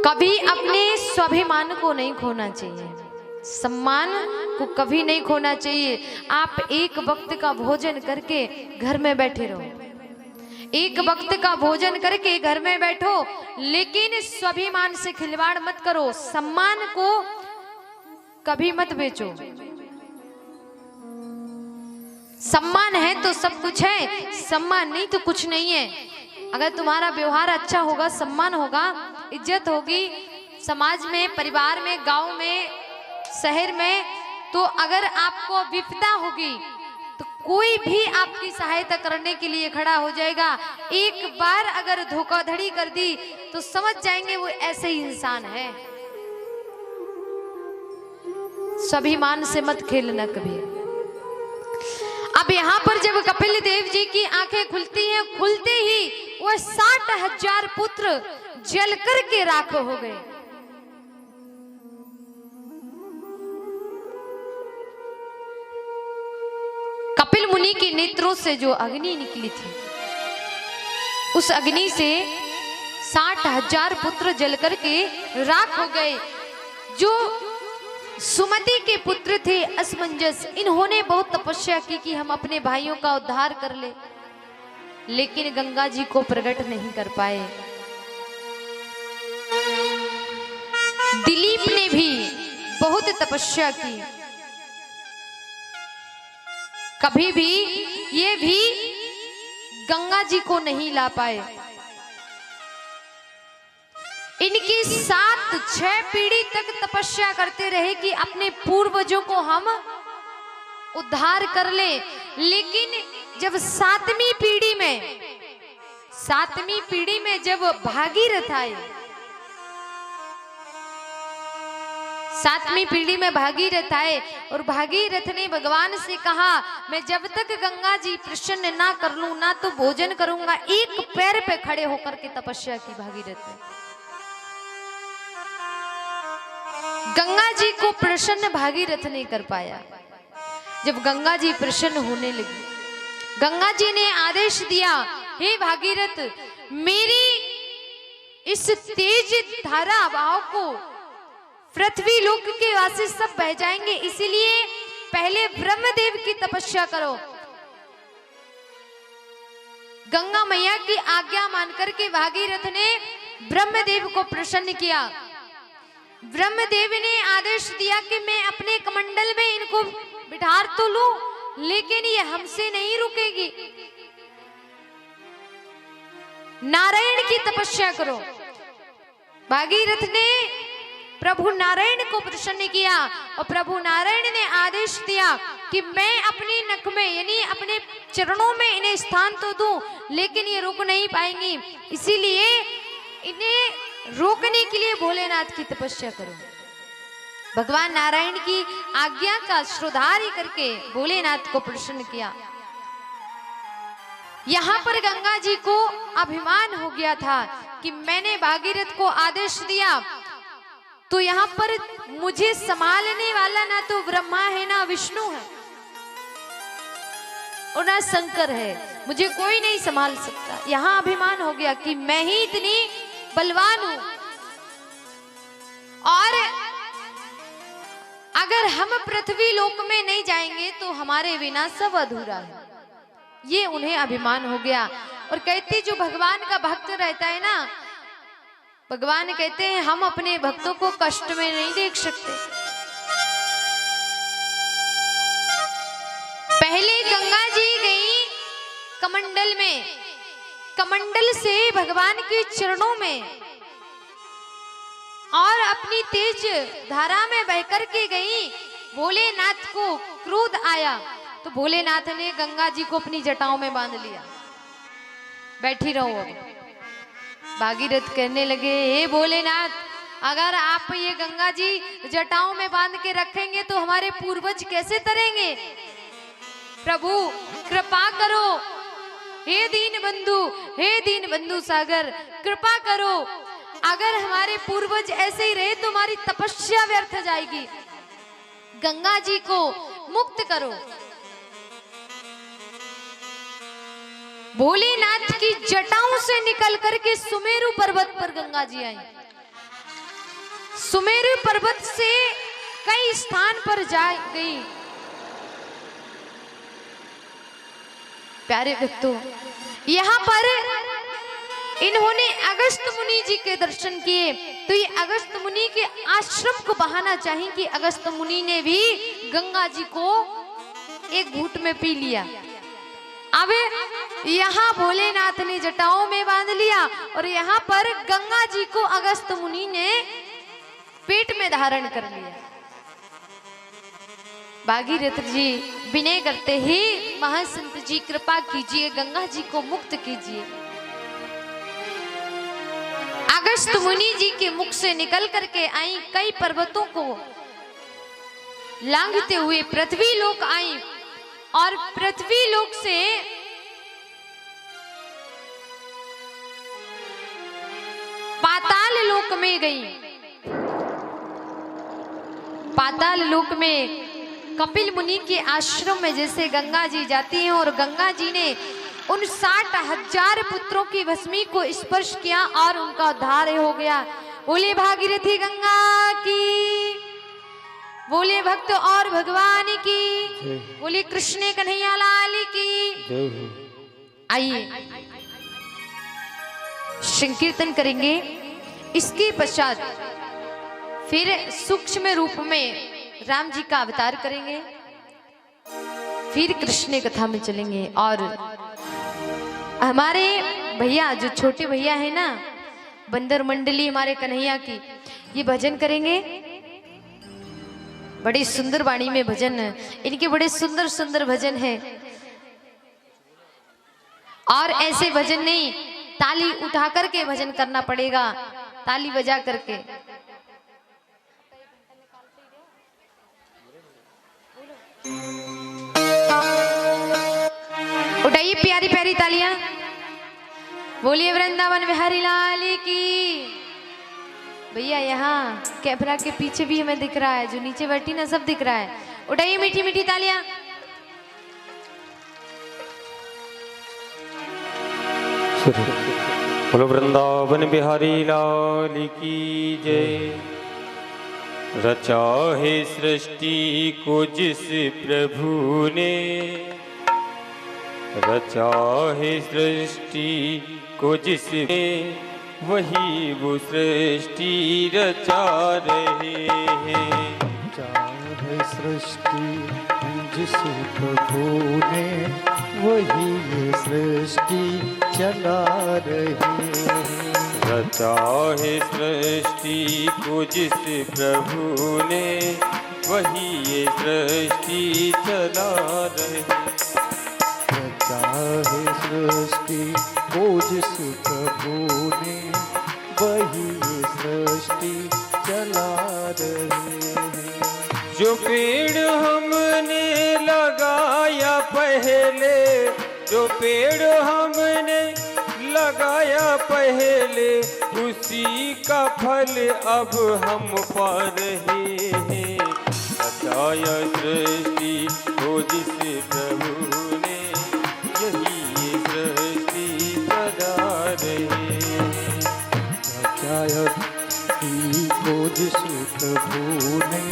Speaker 1: कभी अपने स्वाभिमान को नहीं खोना चाहिए, सम्मान को कभी नहीं खोना चाहिए। आप एक वक्त का भोजन करके घर में बैठे रहो, एक वक्त का भोजन करके घर में बैठो, लेकिन स्वाभिमान से खिलवाड़ मत करो, सम्मान को कभी मत बेचो। सम्मान है तो सब कुछ है, सम्मान नहीं तो कुछ नहीं है। अगर तुम्हारा व्यवहार अच्छा होगा, सम्मान होगा, इज्जत होगी समाज में, परिवार में, गांव में, शहर में, तो अगर आपको विपदा होगी तो कोई भी आपकी सहायता करने के लिए खड़ा हो जाएगा। एक बार अगर धोखाधड़ी कर दी तो समझ जाएंगे वो ऐसे ही इंसान है। स्वाभिमान से मत खेलना कभी। अब यहाँ पर जब कपिल देव जी की आंखें खुलती हैं, खुलते ही वह 60,000 पुत्र जल करके राख हो गए। कपिल मुनि के नेत्रों से जो अग्नि निकली थी, उस अग्नि से 60,000 पुत्र जल करके राख हो गए। जो सुमति के पुत्र थे असमंजस, इन्होंने बहुत तपस्या की कि हम अपने भाइयों का उद्धार कर ले, लेकिन गंगा जी को प्रकट नहीं कर पाए। दिलीप ने भी बहुत तपस्या की, कभी भी ये भी गंगा जी को नहीं ला पाए। इनकी 7-6 पीढ़ी तक तपस्या करते रहे कि अपने पूर्वजों को हम उद्धार कर ले, लेकिन जब 7वीं पीढ़ी में जब भागीरथ आए, 7वीं पीढ़ी में भागीरथ आए और भागीरथ ने भगवान से कहा, मैं जब तक गंगा जी प्रसन्न ना कर लूं ना तो भोजन करूंगा। एक पैर पे खड़े होकर के तपस्या की भागीरथ ने। गंगा जी को प्रसन्न भागीरथ नहीं कर पाया। जब गंगा जी प्रसन्न होने लगी, गंगा जी ने आदेश दिया, हे भागीरथ, मेरी इस तेज धारा बहाव को पृथ्वी लोक के वासी सब बह जाएंगे, इसीलिए पहले ब्रह्मदेव की तपस्या करो। गंगा मैया की आज्ञा मानकर के भागीरथ ने ब्रह्मदेव को प्रसन्न किया। ब्रह्मदेव ने आदेश दिया कि मैं अपने कमंडल में इनको बिठार तो लूं, लेकिन ये हमसे नहीं रुकेगी, नारायण की तपस्या करो। भागीरथ ने प्रभु नारायण को प्रसन्न किया और प्रभु नारायण ने आदेश दिया कि मैं अपनी नख में यानी अपने चरणों में इन्हें स्थान तो दूं, लेकिन ये रुक नहीं पाएंगी, इसीलिए इन्हें रोकने के लिए भोलेनाथ की तपस्या करो। भगवान नारायण की आज्ञा का श्रोधारी करके भोलेनाथ को प्रसन्न किया। यहाँ पर गंगा जी को अभिमान हो गया था कि मैंने भागीरथ को आदेश दिया तो यहाँ पर मुझे संभालने वाला ना तो ब्रह्मा है ना विष्णु है और ना शंकर है, मुझे कोई नहीं संभाल सकता। यहाँ अभिमान हो गया कि मैं ही इतनी बलवान हूं और अगर हम पृथ्वी लोक में नहीं जाएंगे तो हमारे बिना सब अधूरा है। ये उन्हें अभिमान हो गया और कहते जो भगवान का भक्त रहता है ना, भगवान कहते हैं हम अपने भक्तों को कष्ट में नहीं देख सकते। पहले गंगा जी कमंडल में, कमंडल से भगवान के चरणों में और अपनी तेज धारा में बहकर के गई। भोलेनाथ को क्रोध आया तो भोलेनाथ ने गंगा जी को अपनी जटाओं में बांध लिया। बैठी रहो। अब भागीरथ कहने लगे, हे भोलेनाथ, अगर आप ये गंगा जी जटाओं में बांध के रखेंगे तो हमारे पूर्वज कैसे तरेंगे? प्रभु कृपा करो, हे दीन बंधु, हे दीन बंधु सागर, कृपा करो। अगर हमारे पूर्वज ऐसे ही रहे तो हमारी तपस्या व्यर्थ जाएगी। गंगा जी को मुक्त करो। भोलेनाथ की जटाओं से निकल करके सुमेरु पर्वत पर गंगा जी आई। सुमेरु पर्वत से कई स्थान पर जा गई। प्यारे भक्तों, यहाँ पर इन्होंने अगस्त मुनि जी के दर्शन किए। तो ये अगस्त मुनि के आश्रम को बहाना चाहिए कि अगस्त मुनि ने भी गंगा जी को एक घूंट में पी लिया। अब यहाँ भोलेनाथ ने जटाओं में बांध लिया और यहाँ पर गंगा जी को अगस्त मुनि ने पेट में धारण कर लिया। भागीरथ जी विनय करते ही, महासंत जी कृपा कीजिए, गंगा जी को मुक्त कीजिए। अगस्त मुनि जी के मुख से निकल करके आई, कई पर्वतों को लांघते हुए पृथ्वी लोक आई और पृथ्वी लोक से पाताल लोक में गई। पाताल लोक में कपिल मुनि के आश्रम में जैसे गंगा जी जाती हैं और गंगा जी ने उन 60,000 पुत्रों की भस्मी को स्पर्श किया और उनका उद्धार हो गया। बोले भागीरथी गंगा की, बोले भक्त और भगवान की, बोले कृष्ण कन्हैया लाल की। आइए संकीर्तन करेंगे। इसके पश्चात फिर सूक्ष्म रूप में राम जी का अवतार करेंगे, फिर कृष्ण कथा में चलेंगे। और हमारे भैया, जो छोटे भैया है ना, बंदर मंडली हमारे कन्हैया की, ये भजन करेंगे। बड़ी सुंदर वाणी में भजन, इनके बड़े सुंदर सुंदर भजन है। और ऐसे भजन नहीं, ताली उठा करके भजन करना पड़ेगा, ताली बजा करके। उठाइए प्यारी प्यारी तालियां। बोलिए वृंदावन बिहारी लाल की। भैया यहाँ कैमरा के पीछे भी हमें दिख रहा है, जो नीचे बैठी ना सब दिख रहा है। उठाइए मीठी मीठी तालियां।
Speaker 2: बोलो वृंदावन बिहारी लाल की जय। रचा है सृष्टि को जिस प्रभु ने, रचा है सृष्टि को जिसने, वही वो सृष्टि रचा रहे हैं।
Speaker 3: चाहे सृष्टि जिस प्रभु ने, वही ये सृष्टि चला रहे हैं।
Speaker 2: रचा है सृष्टि को जिस प्रभु ने, वही ये सृष्टि चला रहे।
Speaker 3: चाहे सृष्टि को जिस प्रभु ने, वही ये सृष्टि चला रहे हैं।
Speaker 2: जो पेड़ हमने लगाया पहले, जो पेड़ हमने लगाया पहले, उसी का फल अब हम पा रहे हैं। रचाया सृष्टि को जिस प्रभु ने, यही ये सृष्टि चला रहे हैं।
Speaker 3: रचाया सृष्टि को जिस प्रभु ने,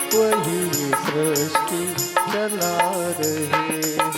Speaker 3: वही ये सृष्टि चला रहे हैं।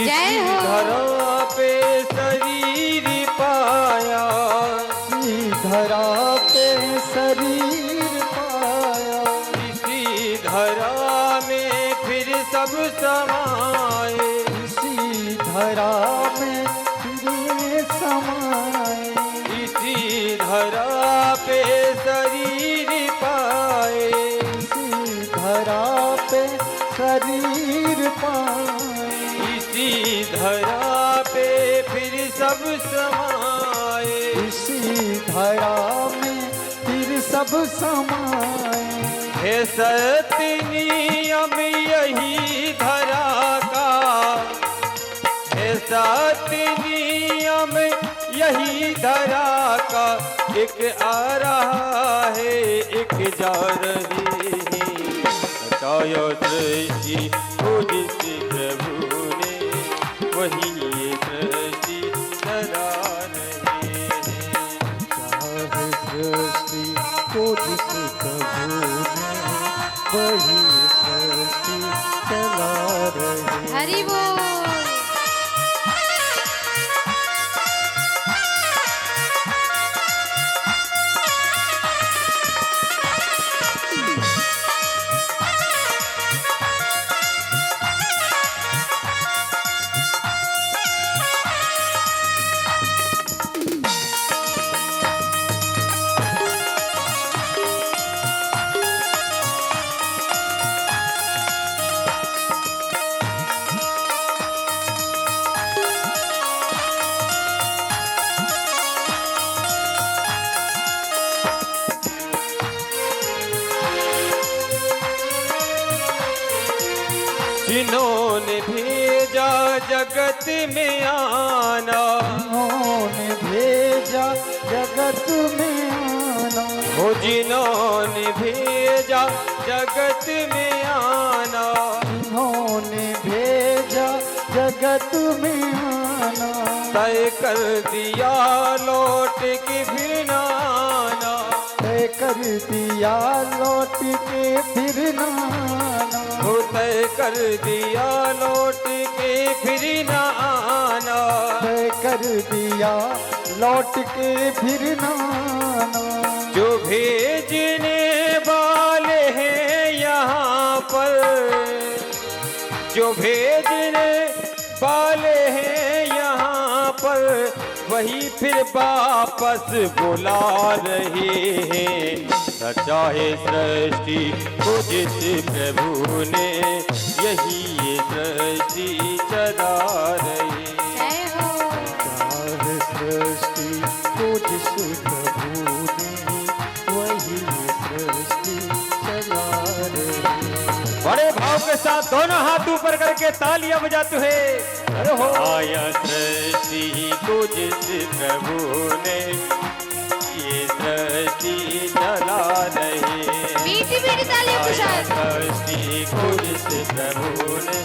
Speaker 1: जय हो।
Speaker 2: धरा पे शरीर पाया,
Speaker 3: इसी धरा पे शरीर पाया,
Speaker 2: इसी धरा में फिर सब समाए,
Speaker 3: इसी धरा में फिर समाए,
Speaker 2: इसी धरा पे शरीर पाए,
Speaker 3: इसी धरा पे शरीर पाए,
Speaker 2: इसी धरा पे फिर सब समाए,
Speaker 3: इसी धरा में फिर सब समाए।
Speaker 2: हे सत्य नियम यही धरा का, हे सत्य नियम यही धरा का, एक आ रहा है एक जा रही है, बचाया सृष्टि को जिस प्रभु ने, वही ये सृष्टि चला रहे हैं।
Speaker 3: चाहे सृष्टि को जिस प्रभु ने, वही सृष्टि चला रहे।
Speaker 1: हरि बोल।
Speaker 2: जिन्होंने भेजा जगत में आना,
Speaker 3: उन्होंने भेजा जगत में आना,
Speaker 2: वो जिन्होंने भेजा जगत में आना,
Speaker 3: उन्होंने भेजा जगत में आना,
Speaker 2: तय कर दिया लौट के फिर न आना,
Speaker 3: तय कर दिया लौट के फिर न आना,
Speaker 2: वो तय कर दिया लौट के फिर न आना,
Speaker 3: तय कर दिया लौट के फिर न आना।
Speaker 2: जो भेजने वाले हैं यहाँ पर, जो भेजने वाले हैं यहाँ पर, वही फिर वापस बुला रहे हैं। सचाए सृष्टि को जिस प्रभु ने, यही ये सृष्टि चला रही।
Speaker 1: जय हो।
Speaker 3: चाहे सृष्टि को जिस प्रभु ने, वही सृष्टि चला रही।
Speaker 2: बड़े भाव के साथ दोनों हाथ ऊपर करके तालियां बजाते हुए, अरे हो आया सृष्टि को जिस प्रभु ने, ये सृष्टि चला रही।
Speaker 1: मीठी मीठी तालियों के साथ।
Speaker 2: सृष्टि को जिस प्रभु ने,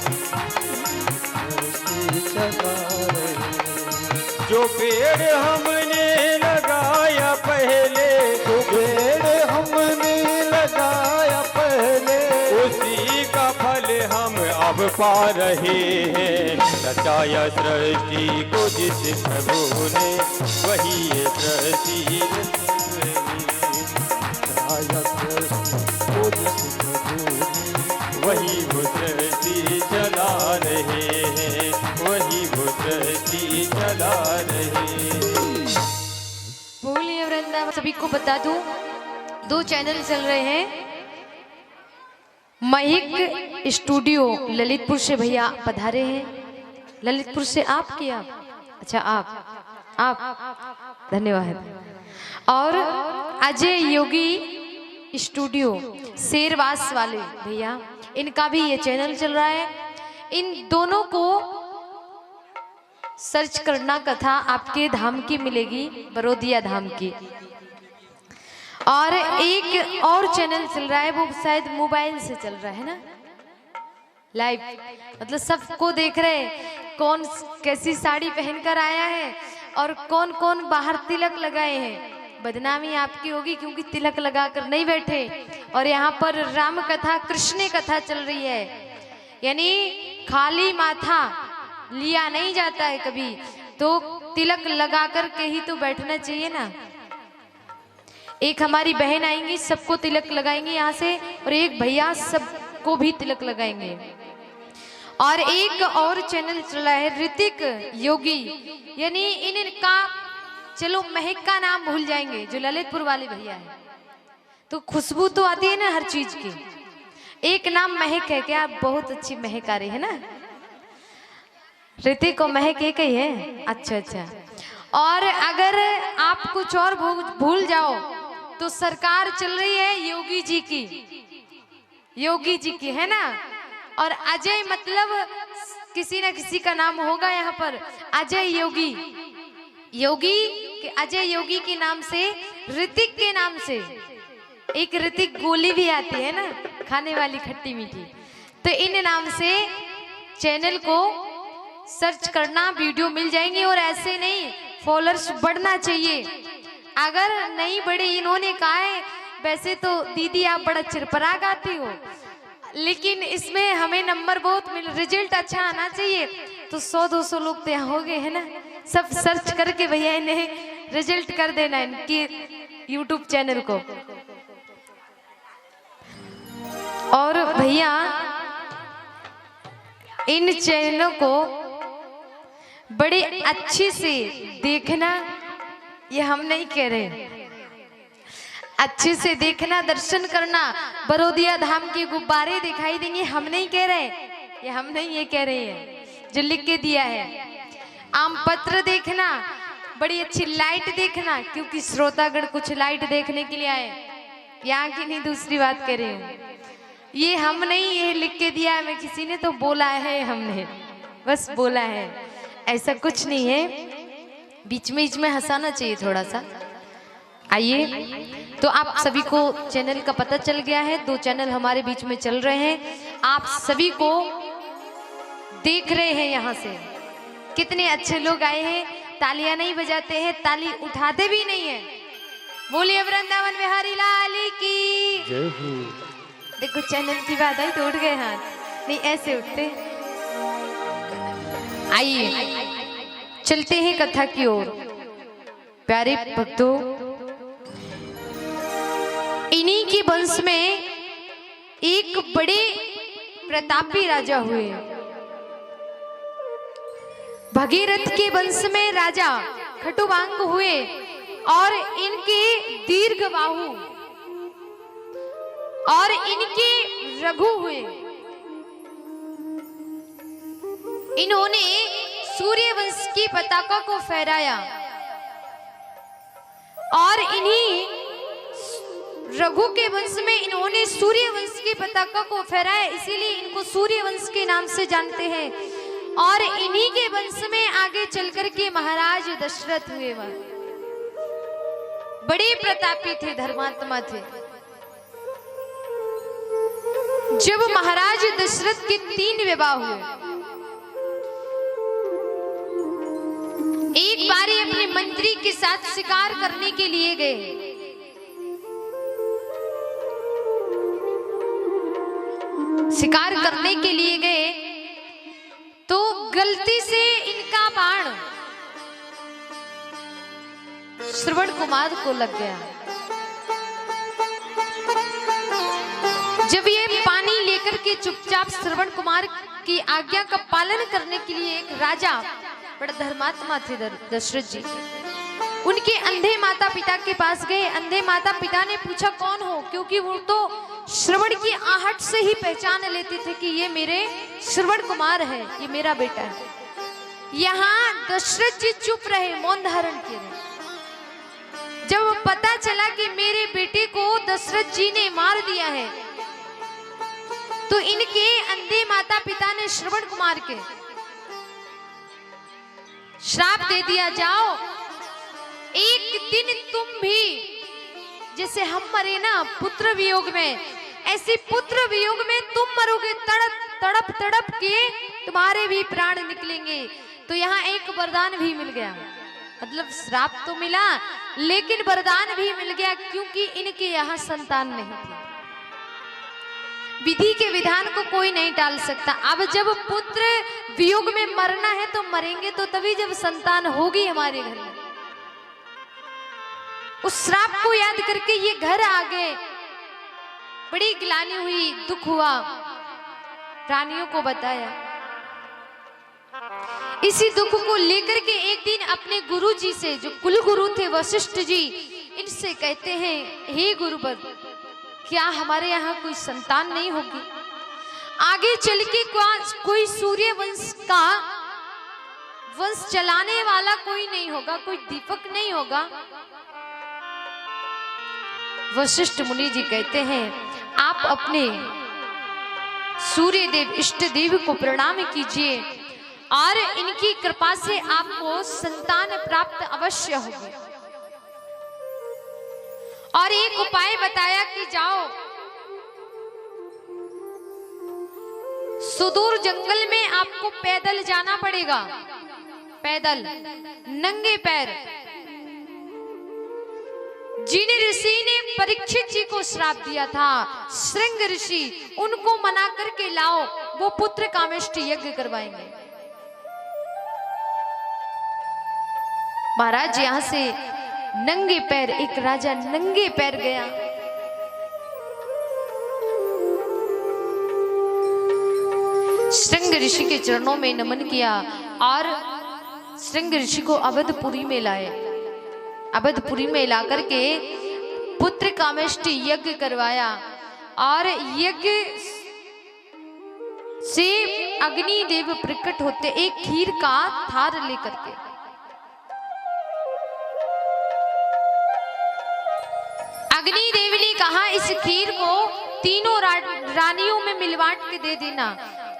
Speaker 3: सृष्टि चला रही।
Speaker 2: जो पेड़ हमने लगाया पहले,
Speaker 3: जो पेड़ हमने लगाया पहले,
Speaker 2: उसी का फल हम अब पा रहे हैं। रचाया सृष्टि को जिस प्रभु ने, वही ये सृष्टि
Speaker 3: आया सृष्टि को जिस प्रभु ने,
Speaker 2: वही वो सृष्टि चला रहे हैं, वही वो सृष्टि चला रहे।
Speaker 1: बोलिए वृंदावन। सभी को बता दूं, 2 चैनल चल रहे हैं। महक स्टूडियो ललितपुर से भैया पधारे हैं। ललितपुर से आप किया? अच्छा, आप धन्यवाद। और अजय योगी स्टूडियो शेरवास वाले भैया, इनका भी ये चैनल चल रहा है। इन दोनों को सर्च करना, कथा आपके धाम की मिलेगी, बरोदिया धाम की। और एक और चैनल चल रहा है, वो शायद मोबाइल से चल रहा है ना, लाइव। मतलब सबको देख रहे हैं कौन कैसी साड़ी पहनकर आया है और कौन कौन बाहर तिलक लगाए हैं। बदनामी आपकी होगी क्योंकि तिलक लगाकर नहीं बैठे। और यहाँ पर राम कथा, कृष्ण कथा चल रही है, यानी खाली माथा लिया नहीं जाता है कभी, तो तिलक लगा कर के ही तो बैठना चाहिए ना। एक हमारी बहन आएंगी, सबको तिलक लगाएंगे यहाँ से, और एक भैया सबको भी तिलक लगाएंगे। और एक और चैनल चला है ऋतिक योगी, यानी इनका चलो महक का नाम भूल जाएंगे, जो ललितपुर वाले भैया है, तो खुशबू तो आती है ना हर चीज की। एक नाम महक है, क्या बहुत अच्छी महक आ रही है ना, ऋतिक को महक एक ही है। अच्छा अच्छा। और अगर आप कुछ और भूल जाओ तो सरकार चल रही है योगी जी की, योगी जी की है ना। और अजय मतलब किसी ना किसी का नाम होगा यहाँ पर, अजय योगी, योगी के अजय योगी के नाम से, ऋतिक के नाम से एक ऋतिक गोली भी आती है ना, खाने वाली खट्टी मीठी। तो इन नाम से चैनल को सर्च करना, वीडियो मिल जाएंगे। और ऐसे नहीं, फॉलोअर्स बढ़ना चाहिए। अगर नहीं बढ़े, इन्होंने कहा है वैसे तो दीदी आप बड़ा चिरपरा गाती हो, लेकिन इसमें हमें नंबर बहुत मिल, रिजल्ट अच्छा आना चाहिए। तो 100-200 लोग तो यहाँ हो गए है ना, सब सर्च करके भैया इन्हें रिजल्ट कर देना इनकी YouTube चैनल को। और भैया इन चैनलों को बड़े अच्छे से देखना, ये हम नहीं कह रहे, अच्छे से देखना, दर्शन करना। बरोदिया धाम के गुब्बारे दिखाई देंगे, हम नहीं कह रहे, ये हम नहीं ये कह रहे हैं, जो लिख के दिया है। आम पत्र देखना, बड़ी अच्छी लाइट देखना, क्योंकि श्रोतागण कुछ लाइट देखने के लिए आए, यहाँ की नहीं दूसरी बात कह रही हूँ, ये हम नहीं, ये लिख के दिया है, मैं किसी ने तो बोला है, हमने बस बोला है, ऐसा कुछ नहीं है। बीच में हंसाना चाहिए थोड़ा सा। आइए, तो आप सभी को चैनल का पता चल गया है, 2 चैनल हमारे बीच में चल रहे हैं, आप सभी को देख रहे हैं। यहाँ से कितने अच्छे लोग आए हैं, तालियां नहीं बजाते हैं, ताली उठाते भी नहीं है। बोलिए वृंदावन बिहारी लाल की
Speaker 3: जय हो।
Speaker 1: देखो चैनल की बात आई तो उठ गए हाथ, नहीं ऐसे उठते। आइए चलते हैं कथा की ओर। प्यारे भक्तों, इन्हीं के वंश में एक बड़े प्रतापी राजा हुए। भगीरथ के वंश में राजा खटुवांग हुए, और इनके दीर्घ बाहु और इनके रघु हुए। इन्होंने सूर्य वंश की पताका को फहराया, और इन्हीं रघु के वंश में इन्होंने सूर्य वंश की पताका को फहराया, इसीलिए इनको सूर्य वंश के नाम से जानते हैं। और इन्हीं के वंश में आगे चलकर के महाराज दशरथ हुए। वह बड़े प्रतापी थे, धर्मात्मा थे। जब महाराज दशरथ के 3 विवाह हुए, एक बारी अपने मंत्री के साथ शिकार करने के लिए गए। शिकार करने के लिए गए तो गलती से इनका बाण श्रवण कुमार को लग गया। जब ये पानी लेकर के चुपचाप श्रवण कुमार की आज्ञा का पालन करने के लिए एक राजा, बड़ा धर्मात्मा थे दशरथ जी, उनके अंधे माता पिता के पास गए। अंधे माता पिता ने पूछा कौन हो, क्योंकि वो तो श्रवण की आहट से ही पहचान लेते थे कि ये मेरे श्रवण कुमार है, ये मेरा बेटा है। यहाँ दशरथ जी चुप रहे, मौन धारण किए रहे। जब पता चला कि मेरे बेटे को दशरथ जी ने मार दिया है, तो इनके अंधे माता पिता ने श्रवण कुमार के श्राप दे दिया, जाओ एक दिन तुम भी जैसे हम मरे ना पुत्र वियोग में, ऐसे पुत्र वियोग में तुम मरोगे, तड़प तड़प के तुम्हारे भी प्राण निकलेंगे। तो यहाँ एक वरदान भी मिल गया, मतलब श्राप तो मिला लेकिन वरदान भी मिल गया, क्योंकि इनके यहाँ संतान नहीं थी। विधि के विधान को कोई नहीं टाल सकता। अब जब पुत्र वियोग में मरना है तो मरेंगे तो तभी जब संतान होगी हमारे घर में। उस श्राप को याद करके ये घर आ गए। बड़ी ग्लानि हुई, दुख हुआ, रानियों को बताया। इसी दुख को लेकर के एक दिन अपने गुरु जी से, जो कुल गुरु थे वशिष्ठ जी, इनसे कहते हैं, हे गुरुवर, क्या हमारे यहाँ कोई संतान नहीं होगी? आगे चल के कोई सूर्य वंश का वंश चलाने वाला कोई नहीं होगा, कोई दीपक नहीं होगा। वशिष्ठ मुनि जी कहते हैं, आप अपने सूर्य देव इष्ट देव को प्रणाम कीजिए और इनकी कृपा से आपको संतान प्राप्त अवश्य होगी। और एक उपाय बताया कि जाओ सुदूर जंगल में आपको पैदल जाना पड़ेगा, पैदल नंगे पैर। जिन ऋषि ने परीक्षित जी को श्राप दिया था, श्रृंग ऋषि, उनको मना करके लाओ, वो पुत्र कामेष्टि यज्ञ करवाएंगे। महाराज यहां से नंगे पैर, एक राजा नंगे पैर गया। श्रृंग ऋषि के चरणों में नमन किया और श्रृंग ऋषि को अवधपुरी में लाए। अवधपुरी में लाकर के पुत्र कामेष्टि यज्ञ करवाया और यज्ञ से अग्नि देव प्रकट होते एक खीर का थार लेकर के। अग्नि देव ने कहा, इस खीर को तीनों रानियों में मिलवाट के दे देना,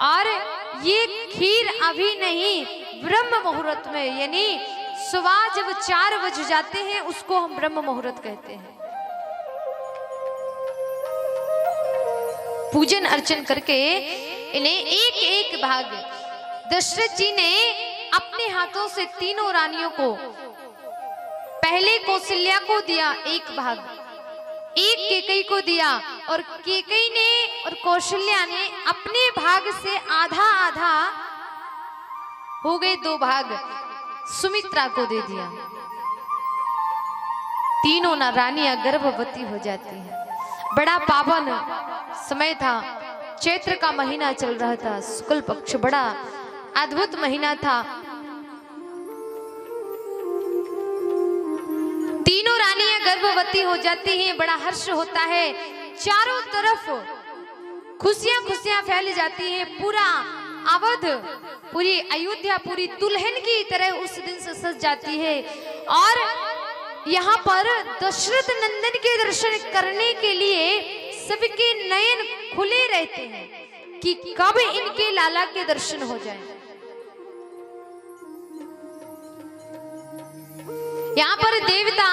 Speaker 1: और ये खीर अभी नहीं, ब्रह्म मुहूर्त में, यानी सुबह जब 4 बज जाते हैं उसको हम ब्रह्म मुहूर्त कहते हैं। पूजन अर्चन करके इन्हें एक एक भाग दशरथ जी ने अपने हाथों से तीनों रानियों को, पहले कौशल्या को दिया एक भाग, एक केकई को दिया, और केकई ने और कौशल्या ने अपने भाग से आधा आधा हो गए 2 भाग सुमित्रा को दे दिया। तीनों ना रानियां गर्भवती हो जाती हैं। बड़ा पावन समय था, चैत्र का महीना चल रहा था, शुक्ल पक्ष, बड़ा अद्भुत महीना था। तीनों रानियां गर्भवती हो जाती हैं, बड़ा हर्ष होता है, चारों तरफ खुशियां खुशियां फैल जाती हैं। पूरा अवध, पूरी अयोध्या पूरी दुल्हन की तरह उस दिन से सज जाती है। और यहाँ पर दशरथ नंदन के दर्शन करने के लिए सबके नयन खुले रहते हैं कि कब इनके लाला के दर्शन हो जाएं। यहाँ पर देवता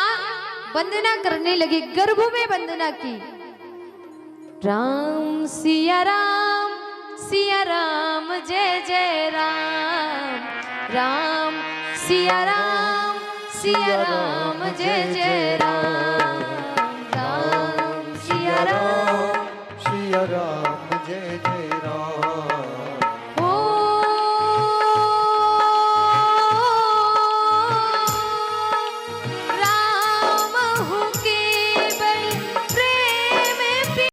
Speaker 1: वंदना करने लगे, गर्भ में वंदना की। राम सिया राम, सिया राम जय जय राम, राम सिया राम, सिया राम जय जय